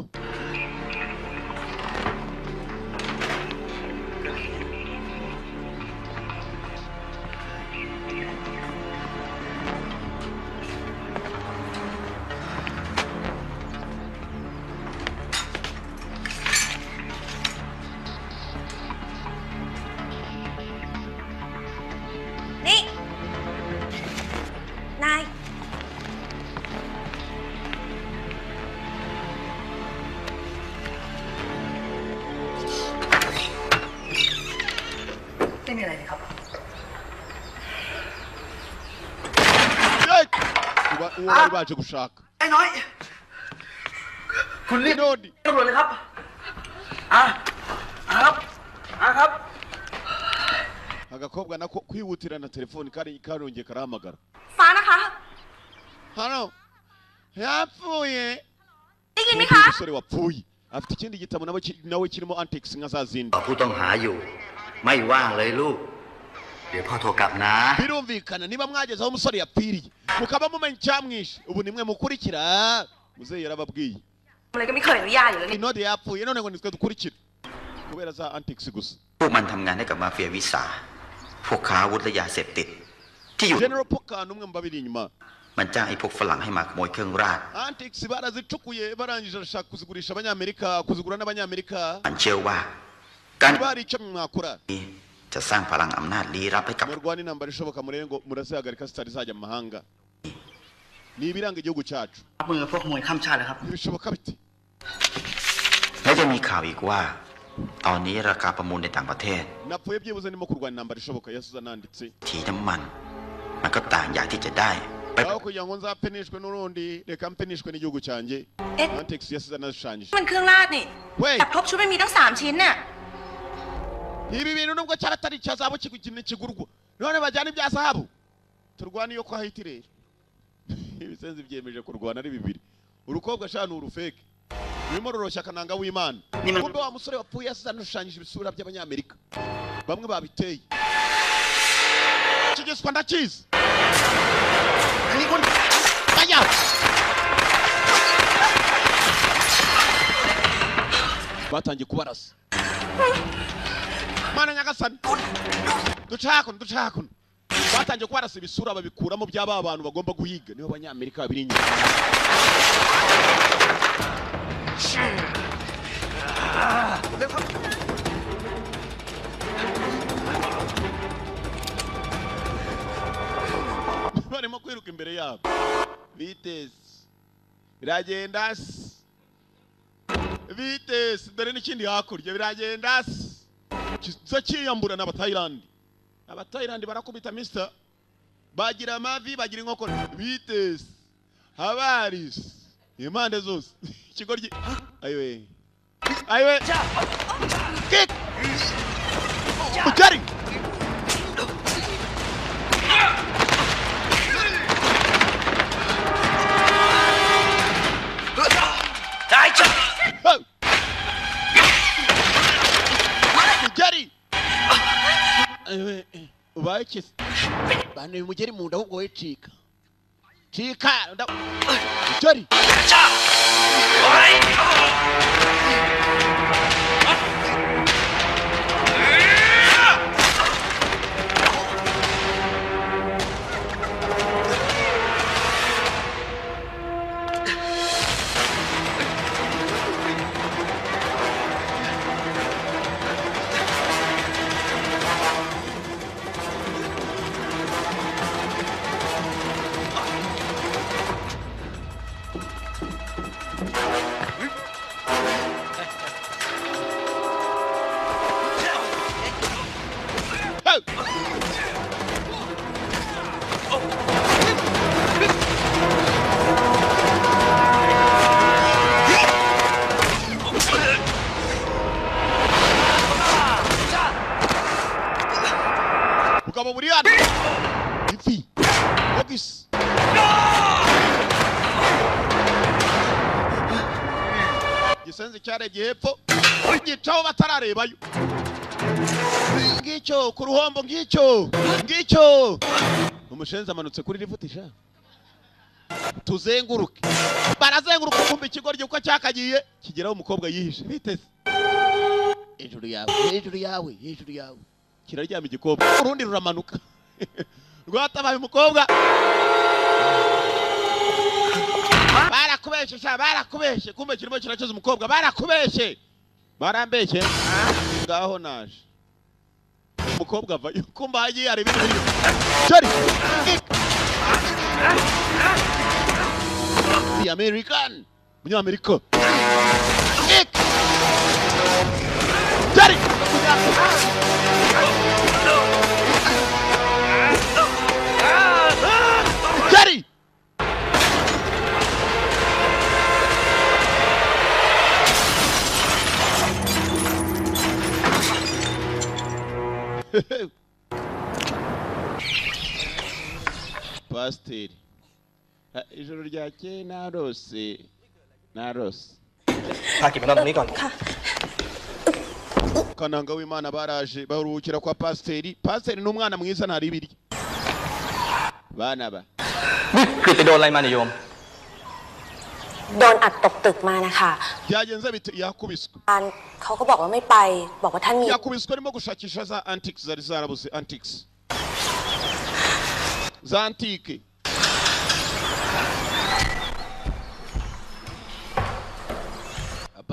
Speaker 9: นี่ นาย
Speaker 5: ไม่มีอะไรเลยครับ
Speaker 1: uwo bari baje gushaka
Speaker 5: ไอ้น้อย
Speaker 1: คุณรีบโดนดิ
Speaker 5: ตำรวจเลยครับครับ
Speaker 1: agakobwa nako kwihutira na telefoni karongeye karahamagara
Speaker 9: ฟ้านะคะ
Speaker 1: hano yapfuye
Speaker 9: ได้ยินไหมคะ
Speaker 1: umusore wapfuye afite ikindi gitabo nawe kirimo antics nka za zindi
Speaker 11: ผู้ต้องหาอยู่ไม่ว่างเลยลูกเดี๋ยวพ่อโทรกลับนะ
Speaker 1: birumvikana niba mwageze aho umusore yapfiriye mukaba mumenye icyamwishe ubu nimwe mukurikira muzeyi yarababwiye
Speaker 9: อะไรก็ไม่เคยอนุญาตอยู่แล้วนี่
Speaker 1: inode yapfuye none ngo nitwe dukurikira kubera za antics gusa
Speaker 11: พวกมันทำงานให้กับมาเฟียวิสาพวกค้าอาวุธและยาเสพติดที่อยู่
Speaker 1: General Poka numwe mu babiri inyuma
Speaker 11: มันจ้างไอ้พวกฝรั่งให้มาขโมยเครื่องราช
Speaker 1: Antics barazicukuye barangije arashaka kuzigurisha abanyamerika kuzigura n'abanyamerika
Speaker 11: มันเชื่อว่าการ
Speaker 1: bari icyo mwakora
Speaker 11: จะสร้างพลังอำนาจลี้ลับให้กับ
Speaker 1: murwani intambara ishoboka murengo murazihagarika zitari zajya mu mahanga ni ibiranga igihugu cyacu
Speaker 5: มือพวกขโมยข้ามชาติเลยครับ
Speaker 1: bishoboka biti
Speaker 11: และจะมีข่าวอีกว่าตอนนี้ราคาประมูลในต่างประเทศ
Speaker 1: napfuye byibuze ndimo kurwana intambara ishoboka yasuza nanditse
Speaker 11: ทีน้ำมันก็ต่างอยากที่จะได้
Speaker 1: aho kugira ngo nzapenishwe n'urundi reka mpenishwe n'igihugu cyanjye Antics yasize anashushanyije
Speaker 9: มันเครื่องราชนี่แต่ครบชุดไม่มีทั้ง3 ชิ้นน่ะ
Speaker 1: ibi bintu nubwo cyaba atari icya zahabu kigurwa none bajyana ibya zahabu turwana iyo kwa Hitler ibisenzi byemeje kurwana ari bibiri urukobwa shana urufeke urimo roroshya kananga w'Imana kumbe wa musore wapfuye yasize anashushanyije ibisura by'abanyamerika bamwe babiteye kigeswa ndakizi Aya! Batangiye kubarasa. Mana nyagasani. Ducakun. Batangiye kubarasa ibisura babikuramo by'aba abantu bagomba guhiga nibo abanyamerika babiri inyuma. Barimo kwiruka imbere yabo. Vitesse dore n'ikindi hakurya biragenda kizo kiyambura n'abatayilandi barakubita mister bagira amavi bagira inkoko Vitesse habaris impande zose ikigoryi ayiwe kick Ujari Ujari ubayikise bane mugeri mu nda ahubwo we cika Ujari Ukaba buriana ifi obis gisenze cyarebye hepfo gicaho batararebayo ngicyo ku ruhombo ngicyo umushenzi amanutse kuri rivutisha tuzenguruke barazenguruka kumbe ikigoryi uko cyakagiye kigeraho umukobwa yihishe biteze hejuru yawe kiraryama igikobwa urundi ruramanuka rwatabaye umukobwa barakubeshe kumbe kirimo kiracoza umukobwa barakubeshe barambeshye ngaho naje umukobwa ava kumba hagiye ari ibintu Sorry The American Munyamerika Sorry Sorry Pastor ijoro ryakeye narose
Speaker 5: พากินไปนอนตรงนี้ก่อน
Speaker 1: kananga w'Imana baraje baruhukira kwa pasiteri n'umwana mwiza ntari ibiri bana ba
Speaker 5: คือไปโดนอะไรมาเนี่ยโยม
Speaker 9: โดนอัดตกตึกมานะคะ
Speaker 1: byagenze bite yakubiswe
Speaker 9: เขาก็บอกว่าไม่ไปบอกว่าท่านมี
Speaker 1: yakubiswe arimo gushakisha za antiques zari zarabuze antiques za antique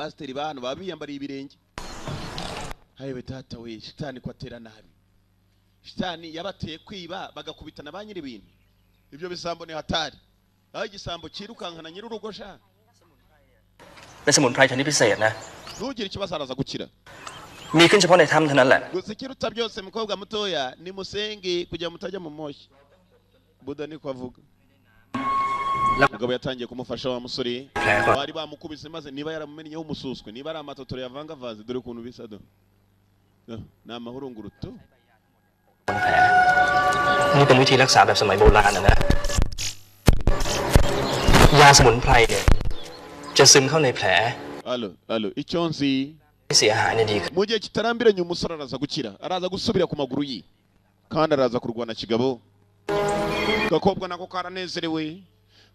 Speaker 1: abapasiteri bantu baba biyambariye ibirenge. Haye tata we, shitani kwatera nabi. Shitani yabateye kwiba bagakubitana ba nyiri ibintu. Ibyo bisambo ni hatari. Aho igisambo kirukankana nyiri urugo sha.
Speaker 6: เป็นสมุนไพรชนิดพิเศษนะ
Speaker 1: Ntugire ikibazo araza gukira.
Speaker 6: มีขึ้นเฉพาะในถ้ำเท่านั้นแหละ
Speaker 1: Gusa ikiruta byose mukobwa mutoya ni musenge kujya mutajya mu moshyi. Buda niko avuga. Mugabo yatangiye kumufasha wa musore. Bari bamukubise maze niba yaramumenyeho umususwe, niba ari amatotoro yavanga vaze dore ukuntu bisa do. Na amahurunguruto.
Speaker 6: นี่เป็นวิธีรักษาแบบสมัยโบราณนะยาสมุนไพรเนี่ยจะซึมเข้าในแผล
Speaker 1: Alo icyonzi
Speaker 6: เสียหายเนี่ยดี
Speaker 1: mu gihe kitarambiranye umusore araza gukira, araza gusubira ku maguru ye kandi araza kurwana kigabo. Gakobwa nako karanezerewe,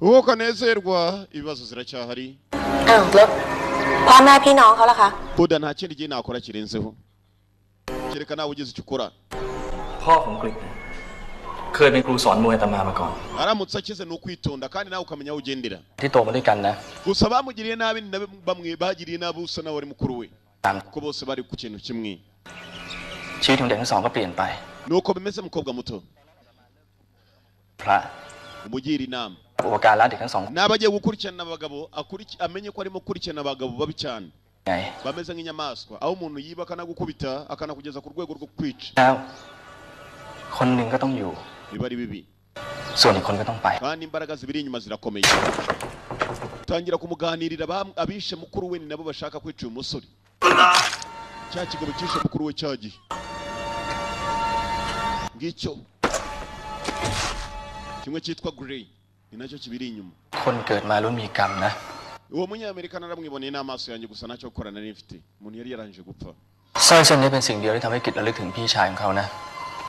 Speaker 1: uwo kanezerwa ibibazo ziracyahari.
Speaker 9: อ้าวแล้วพ่อแม่พี่น้องเขาล่ะคะ
Speaker 1: Buda nta kindi gihe nakora kirenzeho kereka nawe ugize icyo ukora.
Speaker 6: พ่อของกฤษเคยเป็นครูสอนมวยอาตมามาก่อน
Speaker 1: Aramutse akize ni ukwitonda kandi nawe ukamenya aho ugendera.
Speaker 6: ที่โตมาด้วยกันนะ
Speaker 1: Gusa bamugiriye nabi ni bamwe bagiriye nabi usa nawe ari mukuru we, kuko bose bari ku kintu kimwe.
Speaker 6: ชีวิตของเด็กทั้งสองก็เปลี่ยนไป
Speaker 1: Nuko bimeze mukobwa muto.
Speaker 6: พระ
Speaker 1: Umugira inama
Speaker 6: อุปการะเด็กทั้งสอง
Speaker 1: n'abagiye gukurikirana abagabo amenye ko arimo gukurikirana abagabo babi cyane
Speaker 6: ไง
Speaker 1: bameze nk'inyamaswa, aho umuntu yiba akanagukubita akanakugeza ku rwego rwo kwica.
Speaker 6: แล้วคนหนึ่งก็ต้องอยู่
Speaker 1: biba ari bibi
Speaker 6: ส่วนอีกคนก็ต้องไป
Speaker 1: kandi imbaraga zibiri inyuma zirakomeye. Tangira kumuganirira abishe mukuru we ni nabo bashaka kwica uyu musore. Cya kigabo cyishe mukuru we cyagiye ngicyo kimwe cyitwa Grey ni nacyo kibiri inyuma.
Speaker 6: คนเกิดมาล้วนมีกรรมนะ
Speaker 1: Uwo munyamerika naramwiboneye n'amaso yanjye gusa nacyo gukorana n'ifite umuntu yari yarangije gupfa.
Speaker 6: สร้อยเส้นนี้เป็นสิ่งเดียวที่ทำให้กฤษระลึกถึงพี่ชายของเขานะ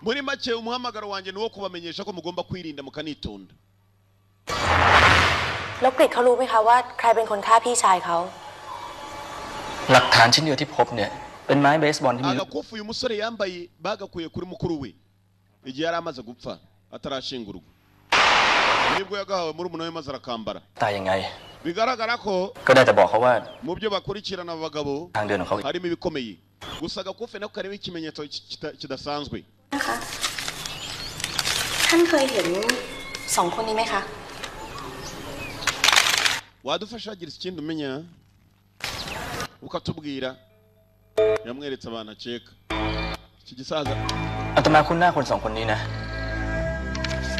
Speaker 1: Muri make umuhamagaro wanjye ni wo kubamenyesha ko mugomba kwirinda mukanitonda.
Speaker 9: แล้วกฤษเขารู้ไหมคะว่าใครเป็นคนฆ่าพี่ชายเขา
Speaker 6: หลักฐานชิ้นเดียวที่พบเนี่ยเป็นไม้เบสบอลที่มี
Speaker 1: Agakufu uyu musore yambaye bagakuye kuri mukuru we igihe yari amaze gupfa atarashingurwa. Nibwo yagahawe muri umuntu we maze arakambara.
Speaker 6: ตายยังไง
Speaker 1: Bigaragara ko
Speaker 6: ก็ได้แต่บอกเขาว่า
Speaker 1: mu byo bakurikirana abagabo
Speaker 6: ทางเดินของเขา
Speaker 1: harimo ibikomeye. Gusa Agakufu nako karimo ikimenyetso kidasanzwe.
Speaker 9: นะคะท่านเคยเห็นสองคนนี้ไหมคะ
Speaker 1: Wadufasha agira ikindi umenya ukatubwira. Yamweretse abana ceka iki gisaza
Speaker 6: อาตมาคุ้นหน้าคนสองคนนี้นะ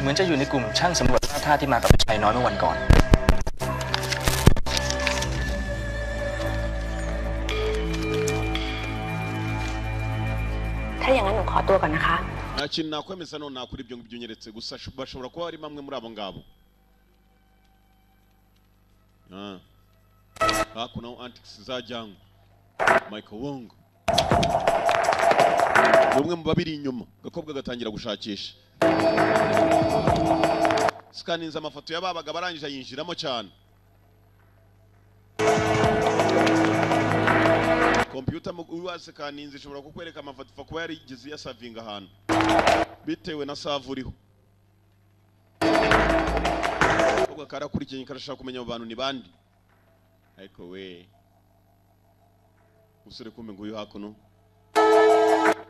Speaker 6: เหมือนจะอยู่ในกลุ่มช่างสำรวจท่าที่มากับชายน้อยเมื่อวันก่อน
Speaker 9: ถ้าอย่างนั้นหนูขอตัวก่อนนะคะ
Speaker 1: nta kintu nakwemeza none nakuri ibyo ngibyo unyeretse gusa bashobora kuba ari bamwe muri abo ngabo. Hakuno antics za Jango Michael Wong umwe mu babiri inyuma. Gakobwa gatangira gushakisha sikaninza amafoto y'ababaga barangije yinjiramo cyane. Computer uwase kaninze ishobora kukwereka amafoto fa kuba yarigize yasavinga ahantu bitewe na save uriho. Ubwo karakurikiye karashaka kumenya abantu ni bandi. Ariko we usore kumbe ngo uyu hakuno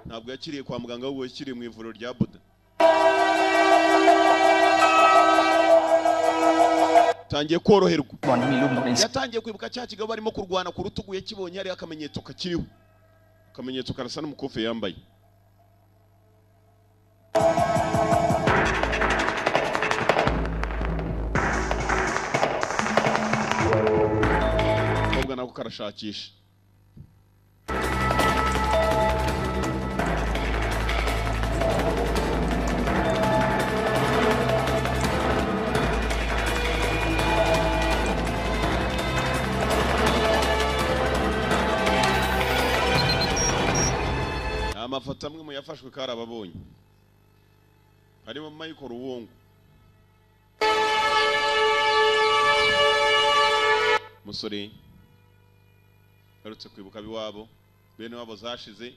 Speaker 1: ntabwo yakiriye kwa muganga ahubwo yakiriye mu ivuriro rya Buda. Tangiye koroherwa. Yatangiye kwibuka cya kigabo barimo kurwana ku rutugu yakibonye hari akamenyetso kakiriho. Akamenyetso karasa n'umukufe yambaye. Kobwa nako karashakisha. Amafoto amwe mu yafashwe karababonye harimo Michael Wong. Musore barutse kwibuka biwabo bene wabo zashize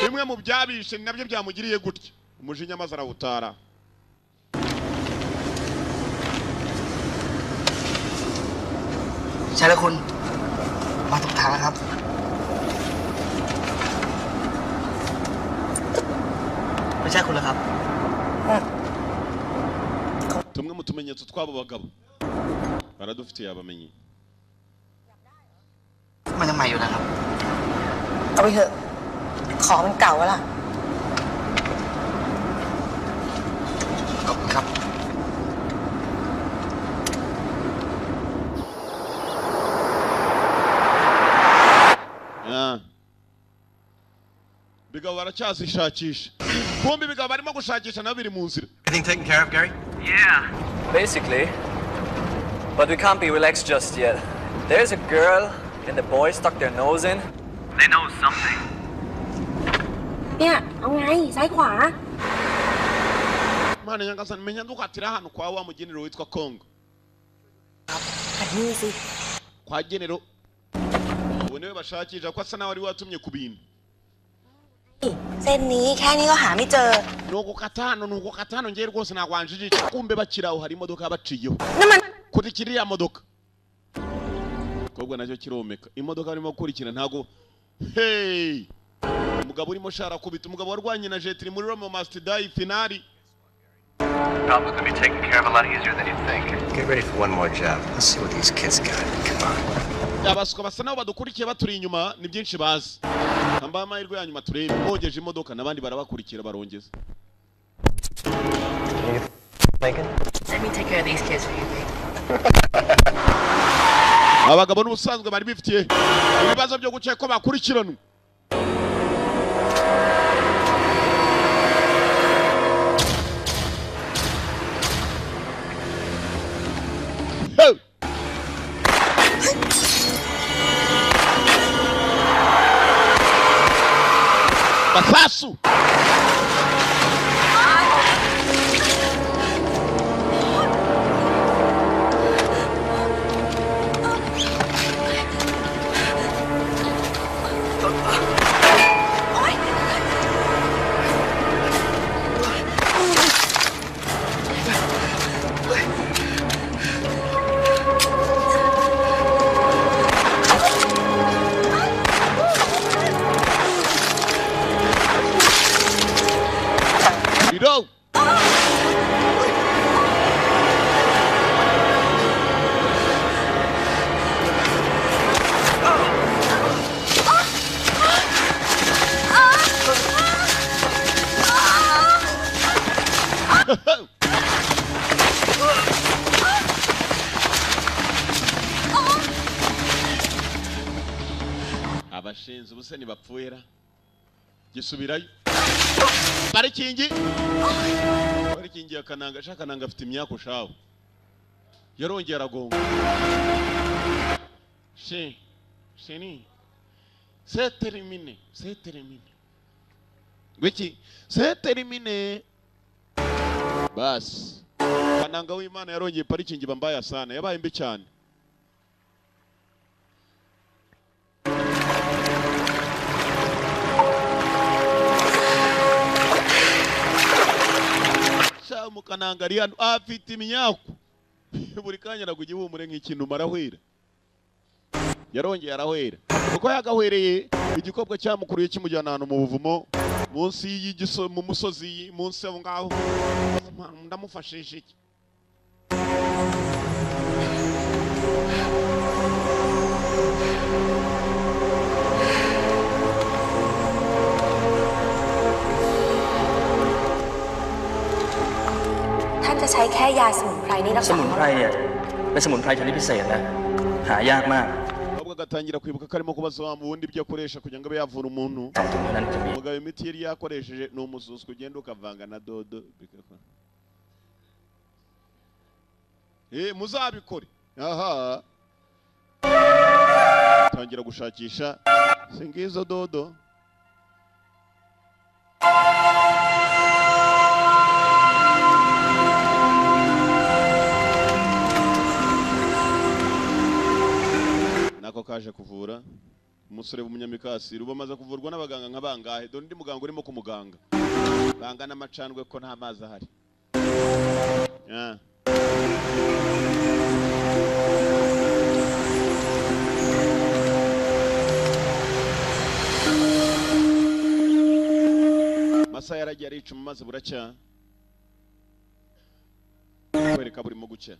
Speaker 1: bimwe mu byabishe nabyo byamugiriye gutya umujinya maze arawutara.
Speaker 5: มาถูกทางแล้วครับไม่ใช่คุณเหรอครับ
Speaker 1: tumwe mu tumenyetso tw'abo bagabo baradufitiye abamenyi
Speaker 5: มันยังใหม่อยู่นะครับ
Speaker 9: เอาไปเถอะของมันเก่าแล้วล่ะ
Speaker 5: ขอบคุณครับ
Speaker 1: bigabo baracyazishakisha bombi bigabo barimo gushakisha nabo biri mu nzira.
Speaker 8: Everything taken care of, Gary?
Speaker 12: Yeah. Basically. But we can't be relaxed just yet. There's a girl and the boys stuck their nose in.
Speaker 10: They know something.
Speaker 9: เนี่ยเอาไงซ้ายขวา
Speaker 1: Mana nyangasani menya dukatira hano kwa wa mugenero witwa Kongo.
Speaker 9: แบบนี้สิ
Speaker 1: Kwa genero ubone we bashakisha ko asa nawe ari watumye ku bintu.
Speaker 9: เส้นนี้แค่นี้ก็หาไม่เจอ
Speaker 1: nuko katano ngiye rwose nagwanjije kumbe bakiraho hari imodoka baciyeho
Speaker 9: n'aman
Speaker 1: kuri kiriya modoka kobwa nacyo kiromeka imodoka barimo kurikira ntago hey umugabo urimo shara kubita umugabo warwanye na jetri muri Roma must die finali.
Speaker 10: Problems can be taken care of a lot easier than you think.
Speaker 8: Get ready for one more job. Let's see what these kids got. Come on.
Speaker 1: Abasuka basa naho badukurikiye baturi inyuma ni byinshi bazi. Amba amahirwe ya nyuma turebe bogeje imodoka nabandi barabakurikira barongeza.
Speaker 10: Let me take care of these kids for you.
Speaker 1: Abagabo n'ubusanzwe bari bifitiye ibibazo byo guceka ko bakurikirana. Basasu abashinze ubuseni bapfuera gisubirayo parikingi akananga shakananga afite imyako shawo yarongera agonga sheni c'est terminé Gwiki c'est terminé bas kananga w'Imana yarongeye parikingi bambaya sana yabaye mbi cyane. Mukananga ari hano afite imyako buri kanya nagugihumure nk'ikintu marahwera yarongeye arahwera uko yagahwereye igikobwa cyamukuriye kimujyana hano mu buvumo munsi y'igiso mu musozi munsi aho ngaho ndamufashije iki
Speaker 9: จะใช้แค่ยาสมุนไพรนี่รักษา
Speaker 6: สมุนไพรเนี่ยเป็นสมุนไพรชนิดพิเศษนะหายากมาก
Speaker 1: ahubwo agatangira kwibuka karimo kubaza wa mubundi ibyo akoresha kugira ngo abe yavura umuntu umugabo imiti yari yakoresheje ni umususwa ugenda ukavanga na dodo muzabikore aha tangira gushakisha singizo dodo nako kaje kuvura umusore w'umunyamikasi rubamaze kuvurwa n'abaganga nk'abangahe dore ndi muganga urimo kumuganga banga n'amacandwe ko nta mazi ahari amasaha yaragiye aricuma maze buracya kwereka burimo gucya.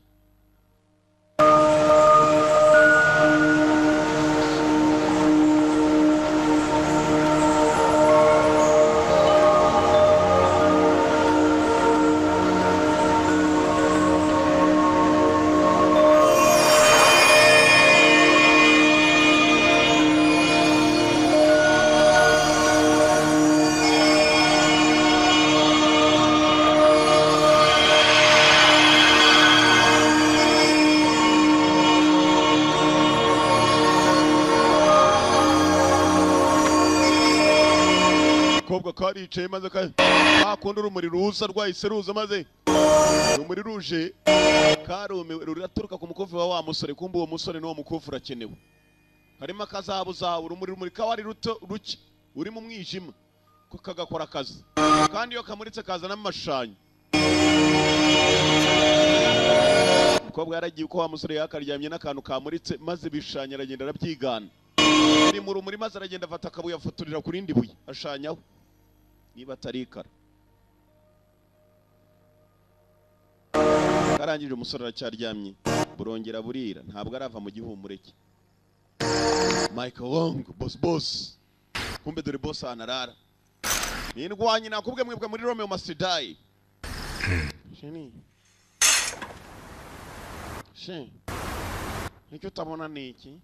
Speaker 1: Karicaye maze kakunda urumuri ruza rwahise ruza maze urumuri ruje karume ruraturuka ku mukofi wa musore, kumbe uwo musore n'uwo mukofi urakenewe. Harimo akazabuza urumuri rumurika wari ruto ruke uri mu mwijima kagakora akazi, kandi iyo kamuritse kazana amashushanyo. Umukobwa yaragiye uko wa musore yakaryamye n'akantu kamuritse maze bishanya aragenda arabyigana. Ari mu rumuri maze aragenda afata akabuye afotorera ku rindi buye ashanyaho niba atarikara. Karangije umusore aracyaryamye burongera burira, ntabwo arava mu gihumure cye. Michael Wong boss kumbe dore boss anarara nindwanye nakubwe mwebwe muri Romeo Masidayi shini nicyo utabona ni iki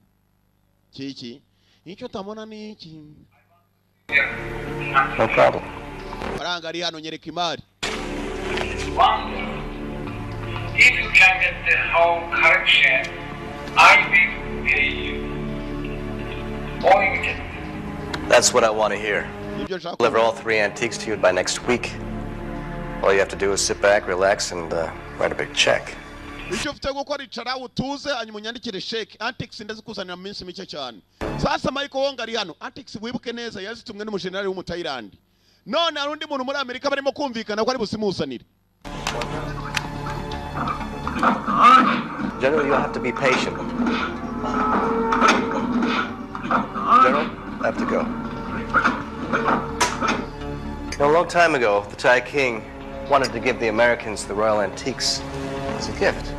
Speaker 1: kiki nicyo utabona ni iki.
Speaker 7: No problem.
Speaker 1: Faranga ari hano nyereka imari.
Speaker 10: If you can get the whole correction, I will pay you. All you get.
Speaker 12: That's what I want to hear. Deliver all 3 antiques to you by next week. All you have to do is sit back, relax, and write a big check.
Speaker 1: Icyo ufite gukora icara utuze hanyuma unyandikire sheke. Antiques ndazikuzanira mu minsi mike cyane. Sasa Michael Wong ari hano. Antiques wibuke neza yazitumwe n'umujenerali wo mu Thailand. None arundi muntu muri Amerika barimo kumvikana ko ari busimusanire.
Speaker 12: General, you'll have to be patient. General, I have to go. A long time ago, the Thai king wanted to give the Americans the royal antiques as a gift.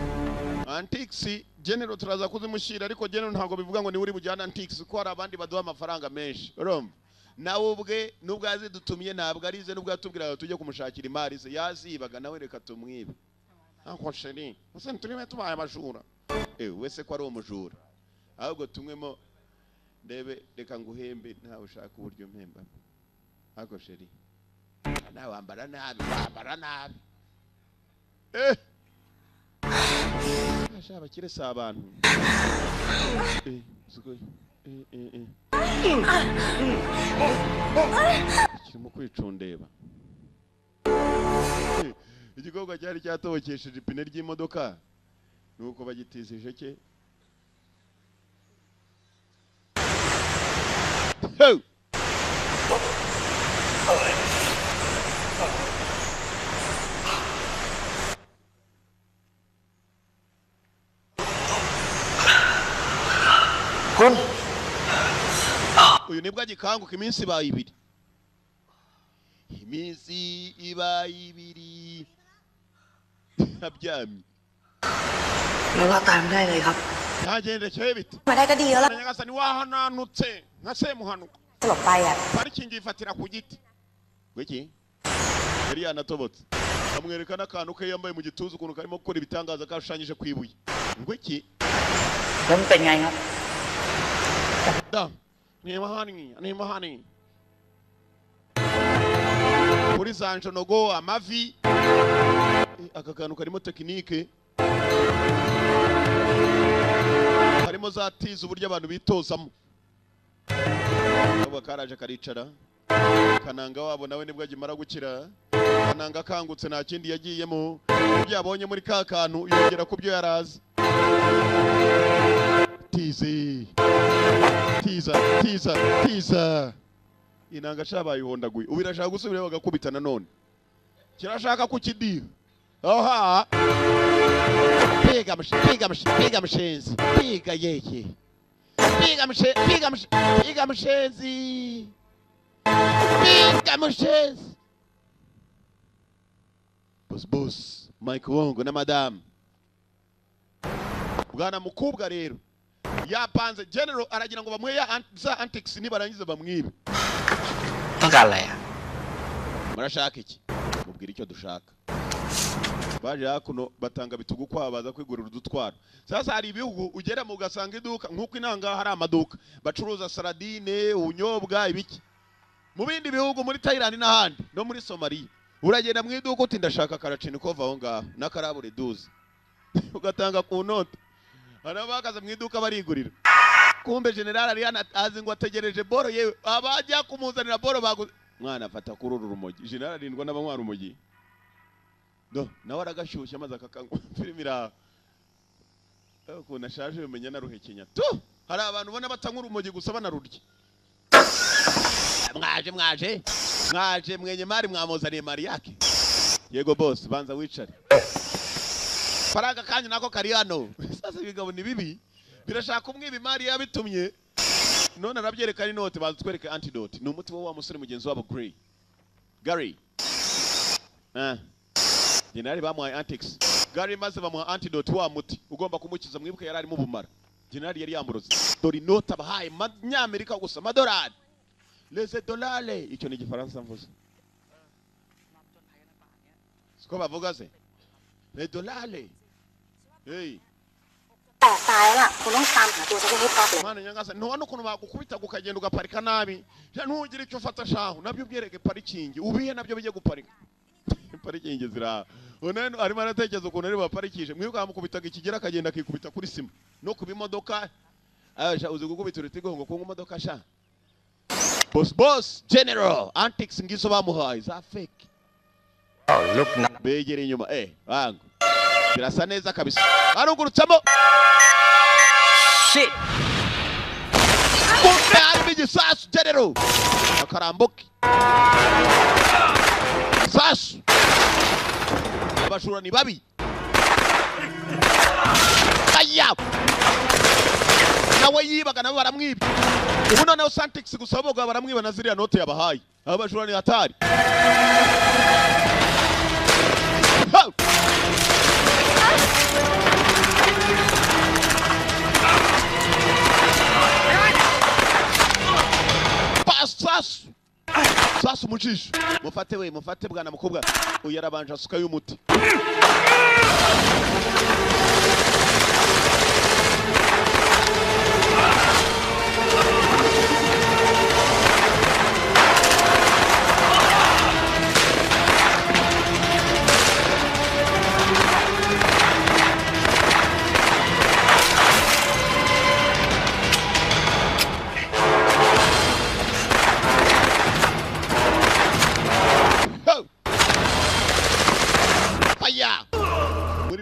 Speaker 1: Antiques, General turaza kuzimushira ariko General ntago bivuga ngo ni uri bujyana antiques ko hari abandi baduha amafaranga menshi. Urumva? Nawe ubwe nubwo azidutumye ntabwo arize nubwo atubwira tujye kumushakira imari ze yazibaga nawe reka tumwibe. Ako sheri, use turime tubaye amajura. Wese ko ari umujura. Ahubwo tumwemo ndebe reka nguhembe ntawe ushaka uburyo mpemba. Ako sheri. Nawe wambara nabi. Ashaba kiresa abantu. Suko. Kirimo kwicundeba. Igikorwa cyari cyatobokesheje ipine ry'imodoka nuko bagitizije cye. Uyu nibwo agikanguka iminsi ibaye ibiri. Iminsi ibaye ibiri. Abyamye.
Speaker 5: Tayamได้เลยครับ
Speaker 1: Yagendekeye bite?
Speaker 9: มาได้ก็ดีแล้วล่ะ
Speaker 1: Nyagasani wahananutse nka semuhanuka.
Speaker 9: สลบไปอ่ะ
Speaker 1: Parikingi ifatira ku giti. Gwiki? Yari yanatobotse. Amwereka n'akantu ke yambaye mu gituza ukuntu karimo gukora ibitangaza kashushanyije kwibuye. Gwiki?
Speaker 5: แล้วมันเป็นไงครับ
Speaker 1: Da. Ni mahani. Kuri Sanjonogo amavi. Aka kantu karimo tekinike. Harimo za tizi uburyo abantu bitozamo. Abo karaje karicara. Kananga wabo nawe nibwo agimara gukira. Kananga kangutse nta kindi yagiyemo. Ibyo yabonye muri ka kantu yongera ku byo yarazi. Tiza. Inanga shabaye hondaguye. Ubirashaka gusubira bagakubita nanone. Kirashaka kukidiha. Oha. Piga mshenzi. Piga yeye. Piga mshenzi. boss Mike Wongo na madam bwana mukubwa rero yapanze general aragira ngo bamwe ya za antics nibarangiza bamwibe
Speaker 5: Tugalaya.
Speaker 1: Marashaka iki mubwira icyo dushaka baje hakuno batanga bitugu kwabaza kwigurira udutwaro sasa hari ibihugu ugera mu gasanga iduka nkuko inanga hari amaduka bacuruza saladine unyobwa ibiki mu bindi bihugu muri Thailand n'ahandi no muri Somalia uragenda mu iduka uti ndashaka Kalashnikov aho ngaho na karabure 12 ugatanga ku note arabakaza mu iduka barigurira kumbe general Ariana azi ngo ategereje boro yewe abajya kumuzanira boro mwana afata kururu rumogi general arindwa n'abanywa rumogi no nawe aragashyushya maze akakangwa filmira ko nashaje bimenya naruhekenya tu hari abantu ubona batanyura urumogi gusa banarurya mwaje mwenye mari mwamuzaniye mari yake yego boss banza wicare faranga kanyu nako kari hano sasa ibigabo ni bibi birashaka umwiba imari yabitumye none arabyereka ari note bazitwereke antidote ni umuti wo wa musore mugenzi wabo Gary Generali bamuhaye antics Gary maze bamuha antidote wa muti ugomba kumukiza mwibuke yari arimo bumara Generali yari yamuroze dori note abahaye manyamerika gusa madolari les dollars icyo ni gifaransa mvuze siko bavuga se les dollars hey Mwana nyangasa none ukuntu bagukubita gukagenda ugaparika nabi ntugire icyo ufata shaho nabyo byereke parikingi ubihe nabyo bijye guparika parikingi zira onene arimo aratekereza ukuntu ari baparikije mwibuka bamukubitaga ikigera akagenda akikubita kuri sima no kubimodoka aje uzi gukubita urutigo ngo kungu modoka sha boss general antics ngizo bamuhaye za fake
Speaker 7: look
Speaker 1: begere inyuma wangu birasa neza kabisa arugurutsamo
Speaker 5: shit
Speaker 1: kumbe ari igisasu general akaramboki sasu abashura ni babi aya nawe yibaga nabo baramwibye ubu noneho Santix gusa boga baramwiba na ziriya note yabahaye abashura ni hatari sasu mujisho mufate bwana mukobwa uyarabanje asuka y'umuti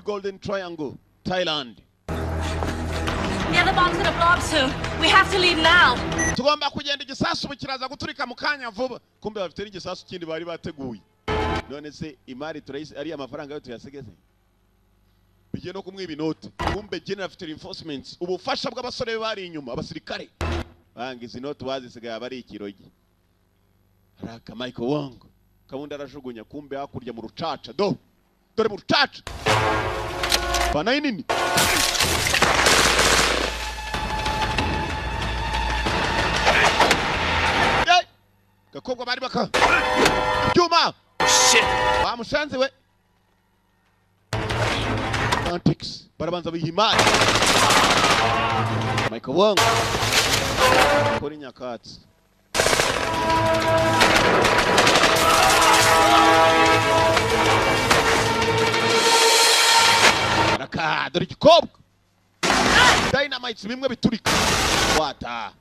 Speaker 1: Golden Triangle, Thailand.
Speaker 13: The other bomb's gonna blow up soon. We have to leave now.
Speaker 1: Tugomba kugenda igisasu bikiraza guturika mu kanya vuba. Kumbe bafite igisasu kindi bari bateguye. None se imari turayise ari amafaranga yo tuyasigeze. Bigiye no kumwiba inote. Kumbe general afite reinforcements. Ubufasha bw'abasore bari inyuma abasirikare. Bangize inote bazisigaye abari ikirogi. Haraka Michael Wong. Kabundi arajugunya kumbe hakurya mu rucaca do. Dore mu rucaca. Bana nini? Gakobwa bari baka. Juma.
Speaker 5: Shit.
Speaker 1: Bamusanze we. Antics. Barabanza bihimana. Michael Wong. Kuri nyakatsi. Raka, dore igikobwa. Dynamite bimwe biturika. Wata.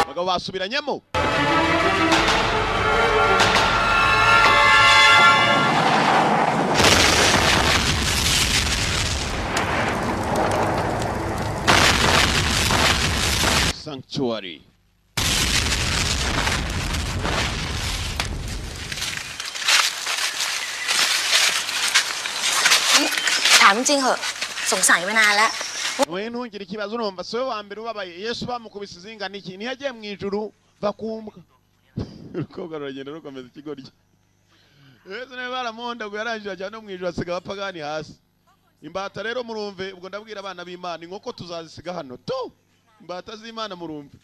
Speaker 1: Bagabo basubiranyemo. Sanctuary.
Speaker 9: ามจริงๆเหอะสงสัยมานานแล้ว
Speaker 1: we ntugire ikibazo urumva so wa mbere ubabaye Yesu bamukubise izingana iki ntiyagiye mu ijuru bakumbwa urukoga ruragenda rukomeza ikigoryi Yesu ne baramonda ngo yarangira cyane mu ijuru asiga abapagani hasi imbata rero murumve ubwo ndabwira abana b'Imana inkoko tuzazisiga hano tu imbata z'Imana murumve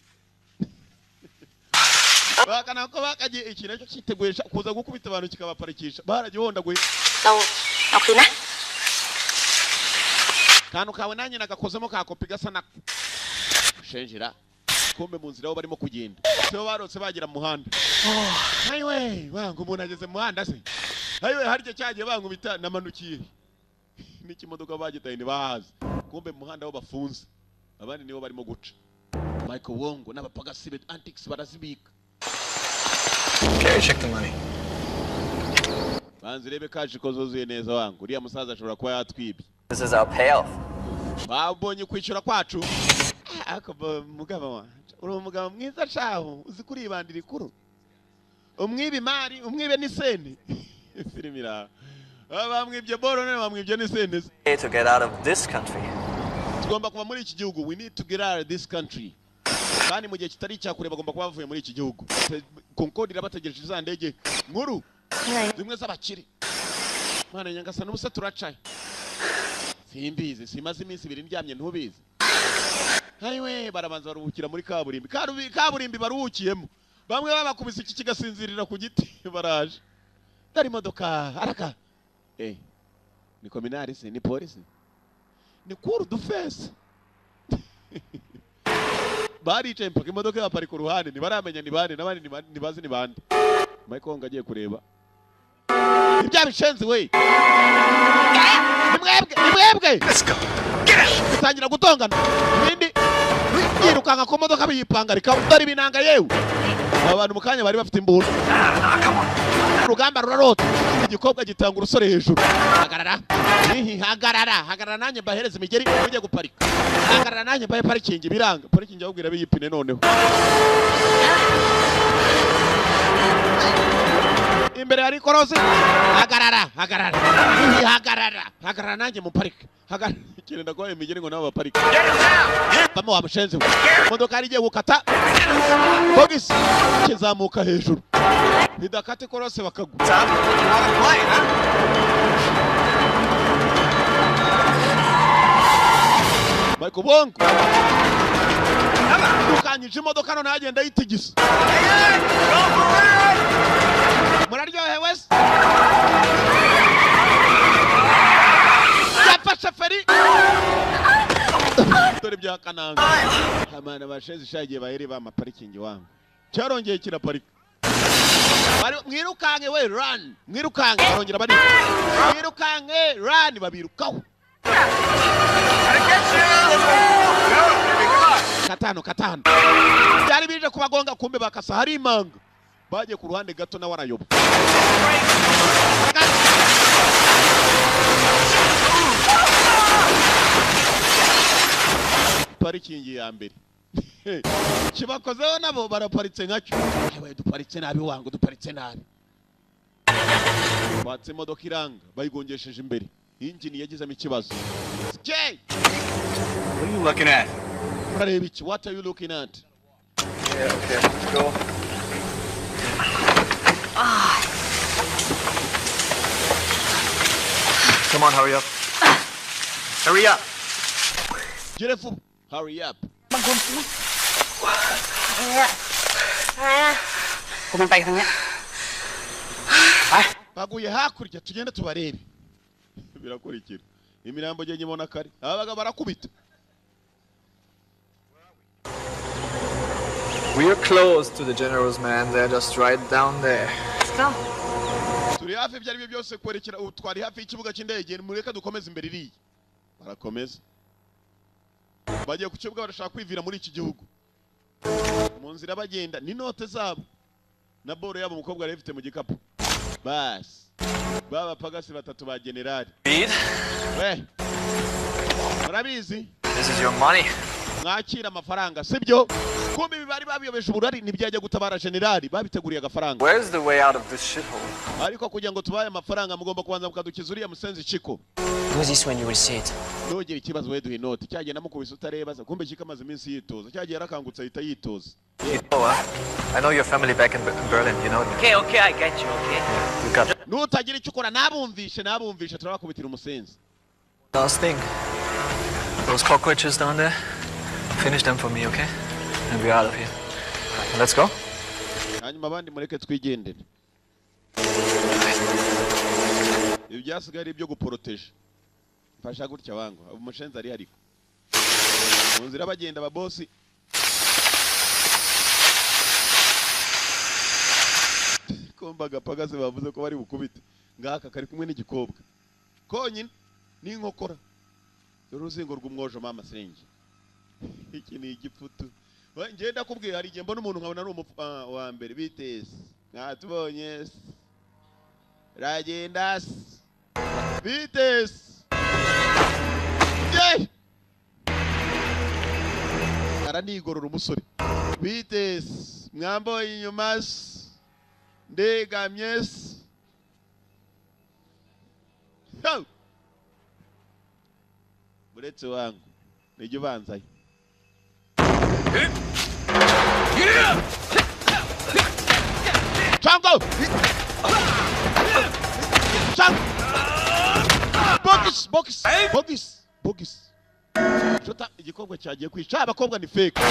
Speaker 1: bakana ko bakagiye ikintu cyo kiteguye kuza gukubita abantu kikabaparikisha baragihondaguye
Speaker 9: เอาคืนนะ
Speaker 1: kantu kawe nanjye nagakozemo kakopi gasa na shenjira kumbe mu nzira aho barimo kugenda so barotse bagira mu muhanda hayiwe wangu umuntu ageze mu muhanda se hayiwe haryo cyagiye bankubita namanukiye n'ikimodoka bagitaye ni bahaze kumbe mu muhanda aho bafunze abandi nibo barimo guca Michael Wongo n'abapagasi be antics barazibika.
Speaker 8: Okay, check the money.
Speaker 1: Banzirebe kaje kozozuye neza wangu uriya musaza ashobora kuba yatwibye.
Speaker 6: This is our payoff.
Speaker 1: Babonye kwishyura kwacu. Akaba mugabo wa. Uri umugabo mwiza caho uzi kuri ibandira ikuru. Umwibi mari, umwibe ni sene. Filimira. Abamwibye boro none bamwibye ni sene.
Speaker 6: To get out of this country.
Speaker 1: Tugomba kuva muri iki gihugu. We need to get out of this country. Kandi mu gihe kitari cyakureba bagomba kuba bavuye muri iki gihugu. Concorde irabategereje za ndege nkuru. Zimwe z'abakire. Mana nyangasa n'ubusa turacaye. Simbizi simaze iminsi ibiri ndyamye ntubizi. Hayiwe barabanza baruhukira muri kaburimbi. Kaburimbi baruhukiyemo. Bamwe babakubise iki kigasinzirira ku giti baraje. Dari modoka araka. Ni kominari se ni polisi. Ni cour du fesse. Bari tempo imodoka yapari ku ruhande ntibaramenya ni bande nabandi nibazi ni bande. Michael ngagiye kureba. Ibya bishenzi we. Nimwebwe.
Speaker 8: Let's go. Get out.
Speaker 1: Bitangira gutongana. Ibindi yirukanga ku modoka biyipangarika utari binanga yewe. Abantu mukanya bari bafite imbunda.
Speaker 8: Come on.
Speaker 1: Urugamba rurarota. Igikobwa gitanga urusore hejuru. Hagarara. Hagarara nanjye bahereza imigeri ujye guparika. Hagarara nanjye bahe parikingi biranga. Parikingi ahubwira biyipine noneho. Imbere hari korosi. Hagarara nanjye mu parike. Hagarara kirenda ko imigeri ngo nabo baparika. Bamo wamushenze. Modoka ari giye gukata. Bogisi kizamuka hejuru. Bidakate korose bakagwa. Michael Wongo. Ukanyije imodoka none agenda yitigisa. Muraryohe wese. Yafashe feri. Dore bya kananga. Amana basheze shagiye baheri ba maparikingi wangu. Cyarongeye kiraparika. Mwirukange we run. Mwirukange barongera bari. Mwirukange run babirukaho. Katano. Byari bije kubagonga kumbe bakasa hari imanga. Baje ku ruhande gato na warayoba. Parikingi ya mbere. Kibakozeho nabo baraparitse nkacyo. Ewe duparitse nabi wangu duparitse nabi. Batse imodoka iranga bayigongesheje imbere. Engine yagizemo ikibazo. Jay!
Speaker 8: What are you looking at?
Speaker 1: What are you looking at?
Speaker 8: Yeah, okay, let's go. Come on, hurry up. Hurry up.
Speaker 1: Jennifer, hurry up.
Speaker 5: คุณมันไปทางนี้ไป
Speaker 1: Baguye hakurya tugende tubarebe. Birakurikira. Imirambo je nyibona kare. Abaga barakubita.
Speaker 14: We are close to the generals, man. They're just right down there.
Speaker 5: Let's go.
Speaker 1: Turi hafi byari byose kwerekera utwari hafi y'ikibuga cy'indege mureka dukomeze imbere iri. Barakomeza. Bagiye ku kibuga barashaka kwivira muri iki gihugu. Mu nzira bagenda ni note zabo. Na boro yabo umukobwa arifite mu gikapu. Bas. Baba pagasi batatu ba generali.
Speaker 6: Speed.
Speaker 1: We. Murabizi?
Speaker 6: This is your money.
Speaker 1: mwakira amafaranga sibyo kumbe bibari babiyobeje uburari ntibyajya gutabara generali babiteguriye agafaranga.
Speaker 14: Where's the way out of this shithole?
Speaker 1: Ariko kugira ngo tubaye amafaranga mugomba kubanza mukadukiza uriya musenzi Chiko.
Speaker 15: Do this when you will see it.
Speaker 1: Nogera ikibazo we duhe note cyagiye namukubise utareba za kumbe kikamaze iminsi yitoza cyagiye yarakangutse ahita yitoza.
Speaker 14: I know your family back in Berlin, you know.
Speaker 15: Okay, I get you, okay?
Speaker 14: You got it.
Speaker 1: Nutagira icyo ukora nabumvishe turabakubitira umusenzi.
Speaker 14: Last thing. Those cockroaches down there, finish them for me, okay? And we're out of here. Let's go.
Speaker 1: Hanyuma abandi mureke twigendere. Ibi byasigaye ari ibyo guporoteje. Mfasha gutya wangu. Umushenzi ari ariko. Mu nzira bagenda ababosi. Kombaga pagaze bavuze ko bari bukubite. Ngaka kari kumwe n'igikobwa. Konyine n'inkokora. Uruzingo rw'umwojo mama senge. Iki ni igipfutu. Ngenda kubwiye hari igihe mbona umuntu nkabona ari wa mbere bitese. Ngatubonye. Ragenda. Bitese. Ye! Aranigorora umusore. Bitese. Mwamboye inyuma. Ndegamye. Yo! Buretse wangu. Nijye ubanzaye. Chango! Chango! Bogis. Shota igikobwa cyagiye kwica abakobwa ni fake.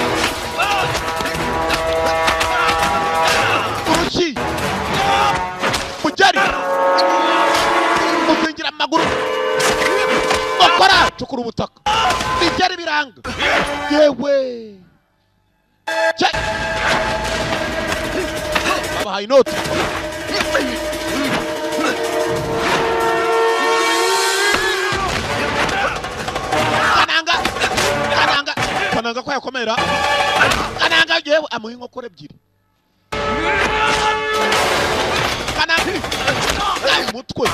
Speaker 1: Uruki! Mujari! Muzingira amaguru! Okora! Chukura ubutaka! Bijari biranga! Yewe! Check! Abahaye inoti! Kananga kwa yakomera. Kananga yewe amuha inkokora ebyiri. Kananga mutwe.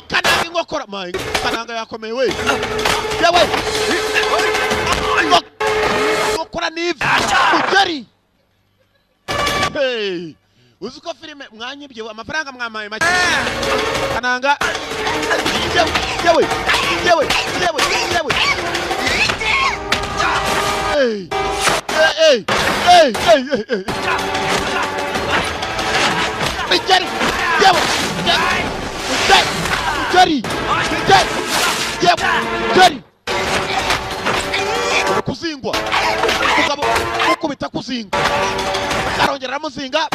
Speaker 1: Kananga inkokora mayi. Kananga yakomeye we. Yewe. Inkokora nivi. Mujeri. Hey. Uziko filime mwanyibye amafaranga mwamaye make. Kananga. Yewe. Hey. Mujeri. Yewe. Mujeri. Kuzingwa. Mugabo ukubita kuzinga. Karongera muzinga.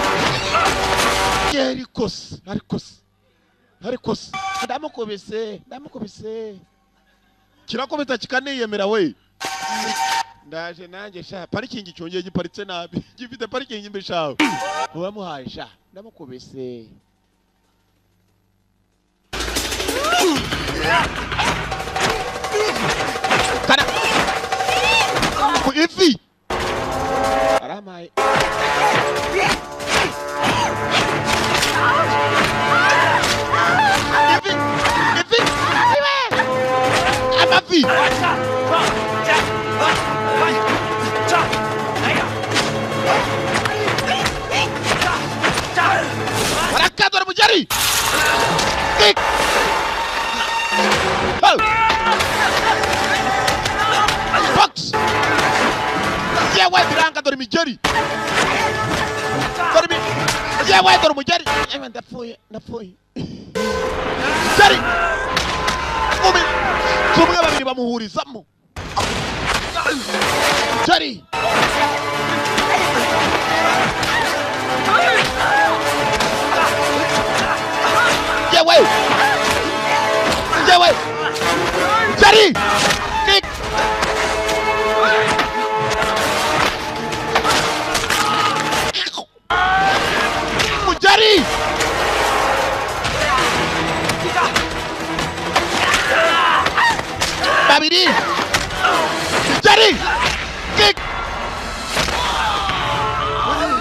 Speaker 1: Arikos. Ndamukubise. Kirakubita kikaniyemera we. Ndaje nanjye sha parikingi cyongeye giparitse nabi. Gifite parikingi imbe shawe. Uwamuhaye sha. Ndamukubise. Kana. Ifi. Aramaye. Ifi. Amafi. Barakador Mujari. Kick. Fox. Yewe biranga dore Mujari. Yewe dore Mujari. Ndapfuye. Mujari. Kumwe babiri bamuhurizamo. Mujari. Yewe. Mujari. Kick. Mujari. Babiri. Mujari. Kick.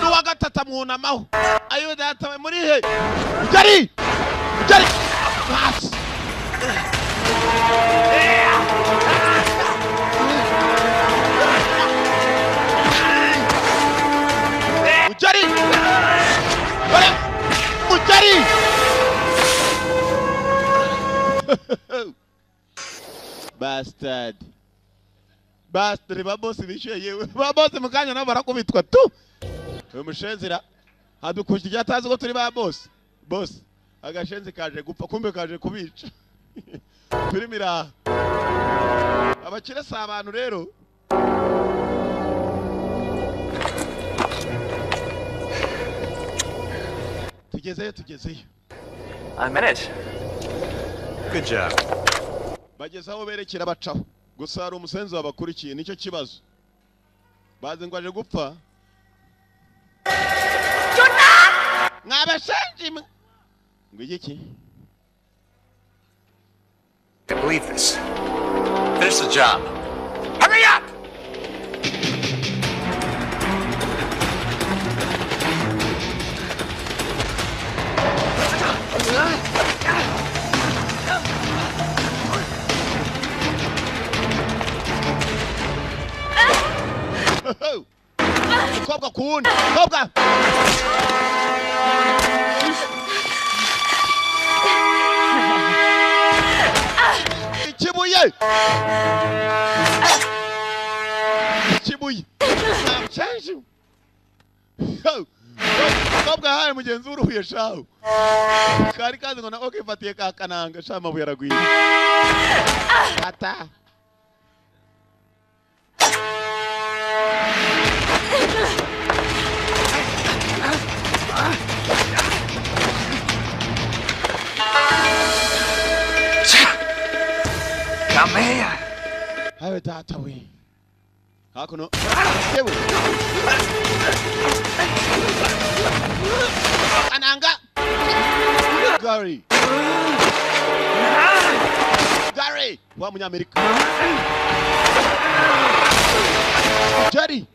Speaker 1: Nuwa gatata mwunamaho. Ayo data muri he. Mujari. Pass. Bastard. Bastard ba boss bishyuye yewe. Ba boss mukanya nabo barakubitwa tu. Uyu mushenzira hadukujya atazi ko turi ba boss. Boss agashenzi kaje gupfa kumbe kaje kubica. Turimira. Abakire si abantu rero. Tugezeyo.
Speaker 14: I managed.
Speaker 8: Good job.
Speaker 1: Bagezaho berekera bacaho. Gusa hari umusenzi wabakurikiye nicyo kibazo. Bazi ngo aje gupfa. Mwabashenji ngo iki?
Speaker 8: I can't believe this. Finish the job. Hurry up!
Speaker 1: Kobwa kundi. Kobwa. Kibuye. Change. Kobwa haye mugenzi uruhuye shaho. Kari kazi ngo na okay fatiye ka kananga shama buyaragwiye. Ata.
Speaker 8: Come here.
Speaker 1: Hawe data we. Hakuno. Yewe. Ananga. Gary. Wa munyamerika. Jerry.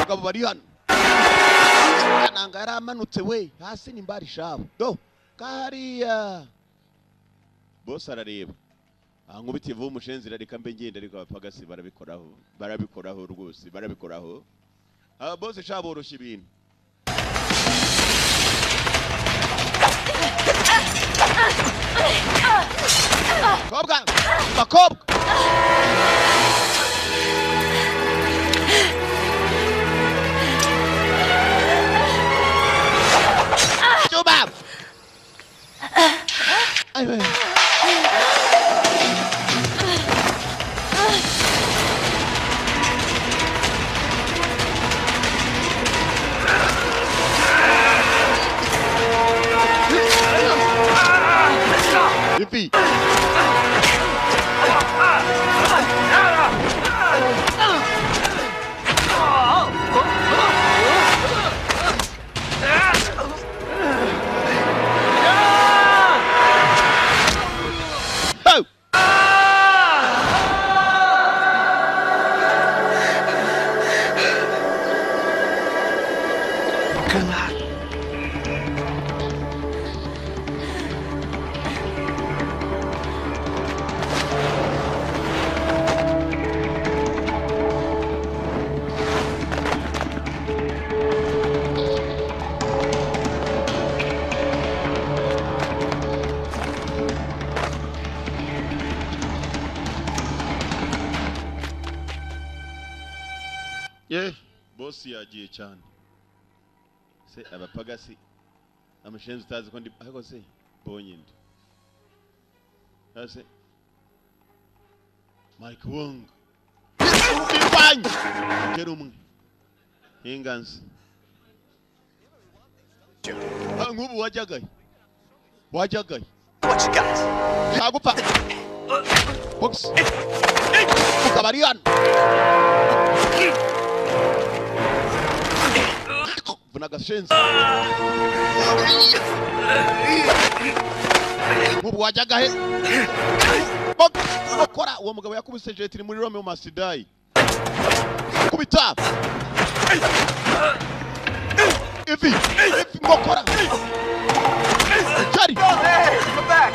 Speaker 1: Abagabo bari hano. Ananga yaramanutse we hasi ni mbari shabo. Do kariya. Boss arareba. Ankubiti vuba umushenzi reka mbe ngenda ariko abapagasi barabikoraho rwose barabikoraho. Boss shabo urushya ibintu. Bakobwa. Jubab. Ayo. Yippee. Boss yagiye cyane. Se abapagasi amushenzi utazi ko ndi ariko se bonyinde. Ase Mike Wong. Bang! Kerumwe. Inganzi. Ngubu wajagaye. What you got? Shagupa. Box. Ukabarian. Vunagashenzi. Ngubu wajagaye. Bakora uwo mugabo yakubise jetiri muri Rome Masidai. Kubita. ivi ngokora Charlie
Speaker 4: Come back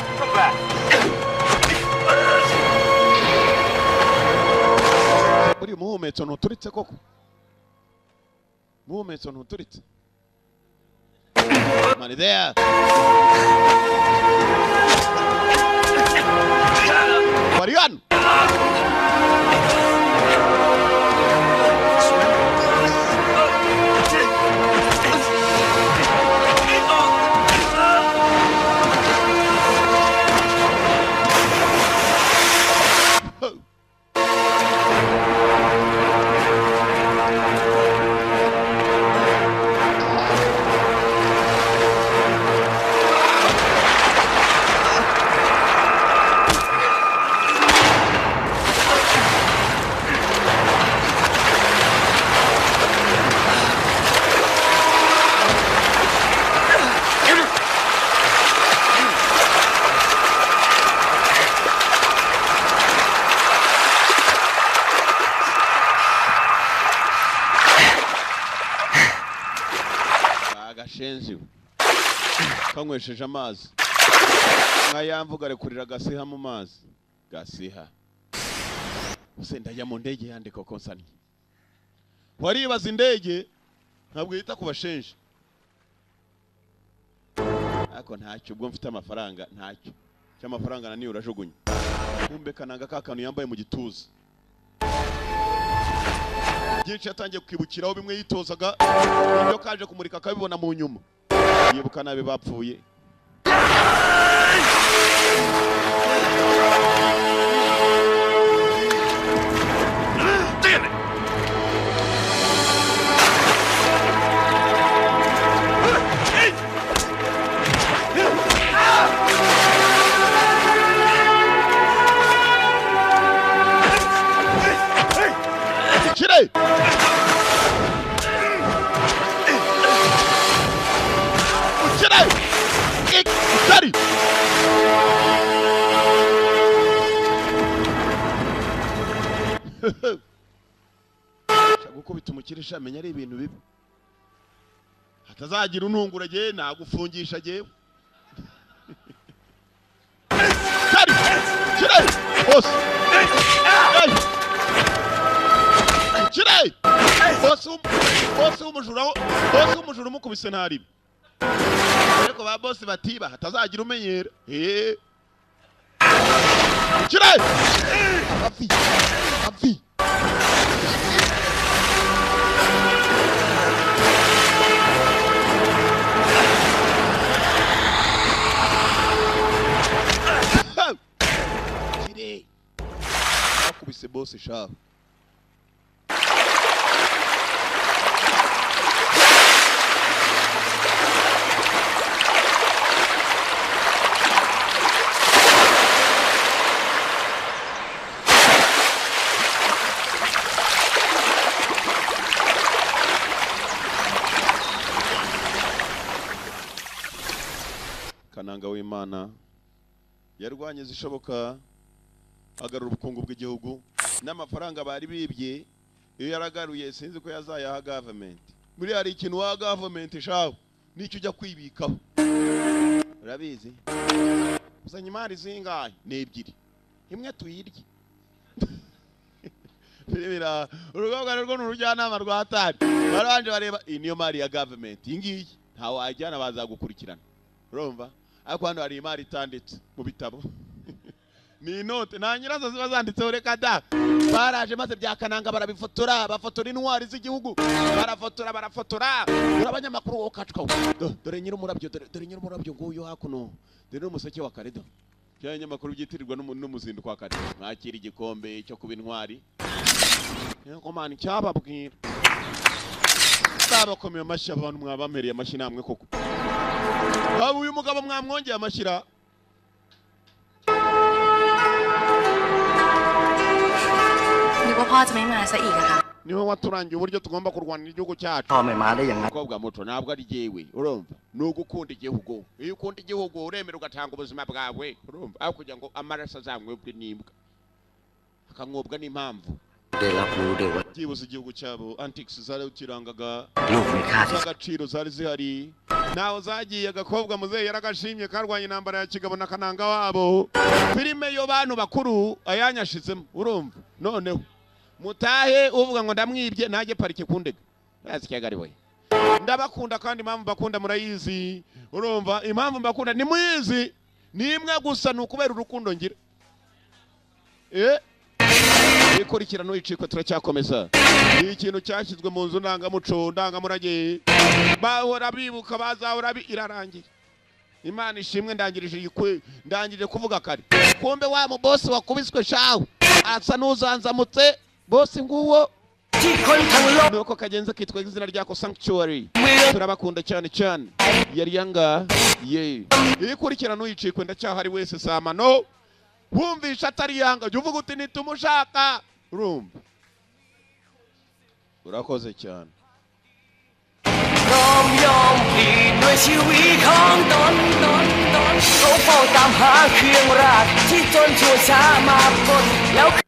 Speaker 1: buri muhumetso ntuturitse koko muhumetso ntuturitse money there Marian kanywesheje amazi nkayamvuga rekurira gasiha mu mazi gasiha use ndajya mu ndege yande koko nsani waribaza indege ntabwo yita ku bashenje ako ntacyo ubwo mfite amafaranga ntacyo cy'amafaranga nani urajugunya kumbe kananga kakanu yambaye mu gituza byinshi yatangiye kwibukiraho bimwe yitozaga ibyo kaje kumurika akabibona mu nyuma yibuka nabi bapfuye Chile! Daddy! Gukubita umukirisha amenya ari ibintu bibi hatazagira untungura giye nagufungisha giye Daddy! Chile! Boss! Chile! Boss umujura umukubise ntari ariko ba boss batiba hatazagira umenyera Chile! Afi Chile! Akubise boss sha Kananga w'Imana yarwanye zishoboka agarura ubukungu bw'igihugu n'amafaranga bari bibye iyo yaragaruye sinzi ko yazayaha government muri hari ikintu wa government shaho nicyo ujya kwibikaho urabizi uzanye imari zingahe n'ebyiri imwe tuyirye Bira urugobwa rwo n'urujyanama rwa tari baranje bareba niyo mari ya government ingiyi nta wajyana bazagukurikirana urumva ariko hano hari imari itanditse mu bitabo ni note nta nyirazo ziba zanditseho reka da baraje maze byakananga barabifotora bafotora intwari z'igihugu barafotora urabanyamakuru wokacuka dore nyirumurabyo dore nyirumurabyo nguyu hakuno dore umuseke wa karedo cyanyamakuru byitirirwa n'umuzinduko wa kare mwakira igikombe cyo kuba intwari yego mani cyababwira babakomeye amashyi abantu mwabamereye amashyi namwe koko aba uyu mugabo mwamwongeye amashira niwe waturangiye uburyo tugomba kurwanira igihugu cyacu umukobwa muto ntabwo ari jewe urumva nugukunda igihugu iyo ukunda igihugu uremera ugatanga ubuzima bwawe urumva aho kugira ngo amaraso azamwebwe n'imbwa akamwobwa n'impamvu byibuze igihugu cyabo antics zari kirangaga
Speaker 11: ลูกมีค่าที่
Speaker 1: z'agaciro zari zihari naho zagiye agakobwa muzehe yaragashimye karwanya intambara ya kigabo na kananga wabo filime yo bantu bakuru ayanyashizemo urumva noneho mutahe uvuga ngo ndamwibye najye parike kundega yazi cyagari we ndabakunda kandi impamvu bakunda murayizi urumva impamvu bakunda ni muyizi nimwe gusa nukubera urukundo ngira ikurikirano iciko turacyakomeza ikintu cyashyizwe mu nzu ndangamuco ndangamurage bahora bibuka bazahora irarangiye Imana ishimwe ndangirije kuvuga kare kumbe wa mu boss wakubiswe shawe asa nuzanzamutse boss nguwo nuko kagenze kitwa izina ryako Sanctuary turabakunda cyane cyane yari yanga ikurikirano iciko ndacyahari wese samano wumvisha atari yanga jya uvuga uti nitumushaka urumva urakoze cyane
Speaker 16: พร้อมยอมพลีด้วยชีวิตของตนเขาเฝ้าตามหาเครื่องราชที่จนชั่วช้ามาปนแล้ว